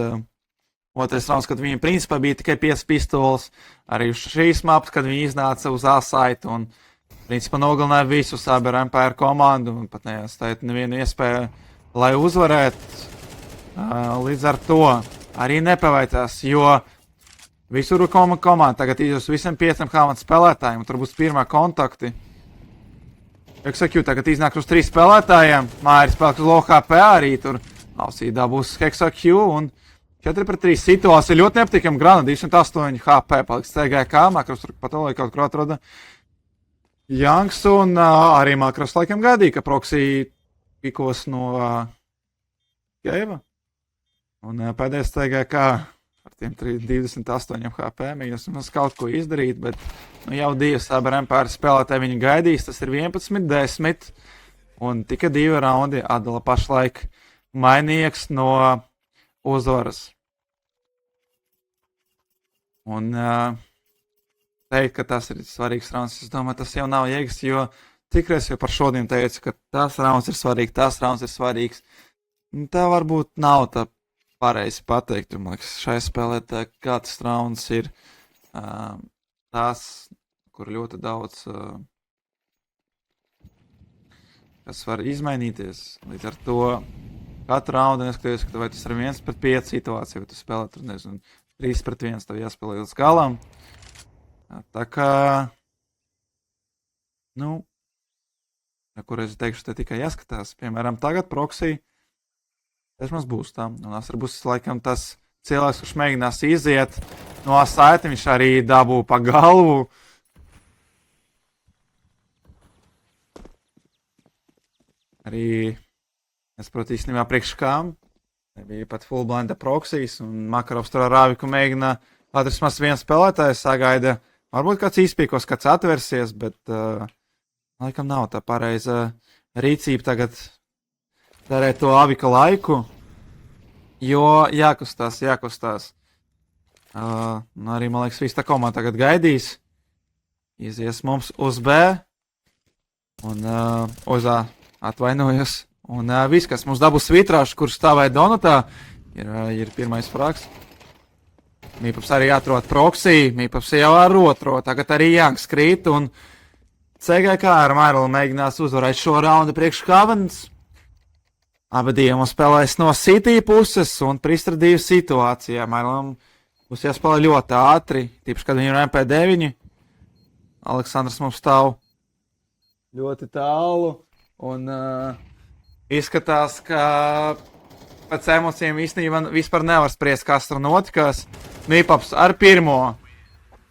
otrais raunds, kad viņiem principā bija tikai 5 pistoles. Arī uz šīs mapas, kad viņi iznāca uz A-saitu un principā nogalināja visu Cyber Empire komandu un pat neatstājot nevienu iespēju, lai uzvarētu. Līdz ar to arī nepaveicās, jo visur komanda tagad izdevs visiem 5 Havenas spēlētājiem, un tur būs pirmā kontakti. HexaQ tagad iznāk uz 3 spēlētājiem, Māris spēlēks uz low HP arī tur. Ausīdā būs HexaQ un 4-3 situācija ļoti nepatīkama. Grana 208 HP paliks CGK, Makros tur patolīgi kaut kur atroda Janks un arī Makros laikam gaidīja, ka Proxy pikos no Geiva. Un pēdējais CGK ar tiem 28 HP mēģinās mums kaut ko izdarīt, bet jau 2 Cyber Empire spēlētāji viņi gaidīs, tas ir 11-10 un tikai 2 raundi atdala pašlaik mainīgs no uzvaras. Un teikt, ka tas ir svarīgs rauns, es domāju, tas jau nav jēgas, jo tikreiz jau par šodien teicu, ka tas rauns ir svarīgs, tas rauns ir svarīgs. Tā varbūt nav tā pareizi pateikt, man liekas, šai spēlē tā kāds rauns ir tās, kur ļoti daudz kas var izmainīties. Līdz ar to katru raundu neskatoties, ka vai tas ir 1-5 situācija, vai tu spēlē tur, nezinu, 3-1, tev jāspēlē līdz galam. Tā kā, kur es teikšu, te tikai jāskatās. Piemēram, tagad Proxy, tas mums būs tā. Un tas būs laikam tas cilvēks, kurš mēģinās iziet no A-saita, viņš arī dabū pa galvu. Arī, es proti, īstenībā priekš kām. Bija pat full blinda Proxys, un Makarovs tur ar Rāviku mēģina atrast maz viens spēlētājs, sagaida. Varbūt kāds izpīkos, kāds atversies, bet laikam nav tā pareiza rīcība tagad darēt to Avika laiku, jo jākustās. Arī, man liekas, viss tā komanda tagad gaidīs. Izies mums uz B, un uz A atvainojos. Un viss, kas mums dabūs vitrāšu, kur stāvēja Donutā, ir pirmais frāks. Mīpops arī atrod Proxy, Mīpops jau ar otro, tagad arī Janks krīt, un CGK ar Mairola mēģinās uzvarēt šo raundu priekš Havens. Abi divi mums spēlēs no City puses un Pristra 2 situācijā. Mairolam būs jāspēlē ļoti ātri, tīpaši, kad viņi ir MP9. Aleksandrs mums stāv ļoti tālu, un izskatās, ka pēc emocijām īstenībā vispār nevar spriest, kas tur notikās. Mīpops ar pirmo,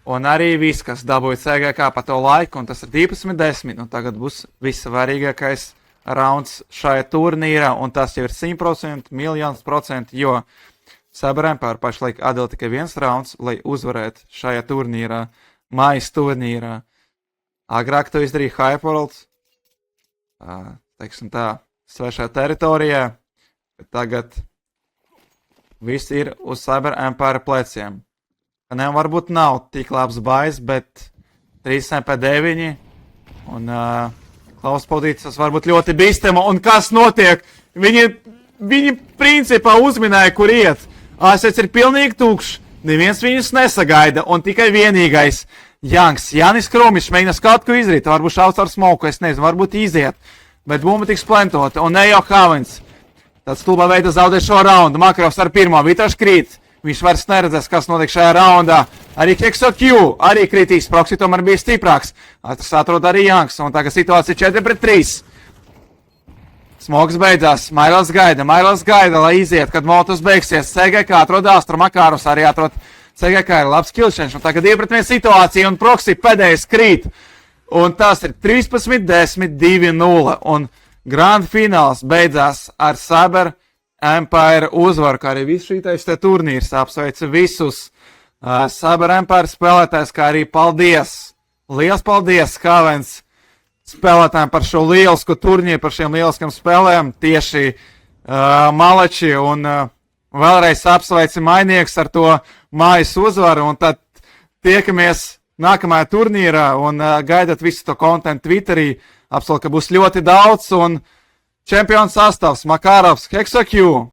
un arī viss, kas dabūja CGK pa to laiku, un tas ir 12-10, un tagad būs vissvarīgākais rauns šajā turnīrā, un tas jau ir 100%, miljonus procentu, jo Cyber Empire pašlaik atdala tikai viens rauns, lai uzvarētu šajā turnīrā, mājas turnīrā. Agrāk to izdarīja Hyperworld, teiksim tā, svešā teritorijā, bet tagad viss ir uz Cyber Empire pleciem. Kaniem varbūt nav tik labs bais, bet 3-9 un Klaus Podītis tas varbūt ļoti bīstama. Un kas notiek? Viņi principā uzminēja, kur iet. ASS ir pilnīgi tukšs, neviens viņus nesagaida, un tikai vienīgais Janks, Janis Krumišs mēģinās kaut ko izdarīt, varbūt šauts ar smoku, es nezinu, varbūt iziet, bet bumba tiks plentota, un ne jau Havens. Tāds stulbā veidā zaudē šo raundu. Makarovs ar pirmo, Vitāš krīt. Viņš vairs neredzēs, kas notiek šajā raundā. Arī HexaQ arī kritīs, Proxy tomēr bija stiprāks. Tas atrod arī Janks, un tagad situācija 4-3. Smogs beidzās, Mailās gaida, lai iziet, kad Molotov beigsies. CGK atrod Astru, Makarovs arī atrod CGK, ir labs killšanš, un tagad 2-1 situācija, un Proxy pēdējais krīt. Un tas ir 13-10, 2-0, un Grand fināls beidzās ar Cyber Empire uzvaru, kā arī viss šītais te turnīrs apsveica visus Cyber Empire spēlētājs, kā arī paldies! Liels paldies, Kāvens spēlētājiem par šo lielisku turnīru, par šiem lieliskiem spēlēm. Tieši Maleči un vēlreiz apsveici Mainieks ar to mājas uzvaru. Un tad tiekamies nākamajā turnīrā un gaidat visu to kontentu Twitterī. Absolūti, ka būs ļoti daudz un čempions sastāvs Makarovs, Hexaq.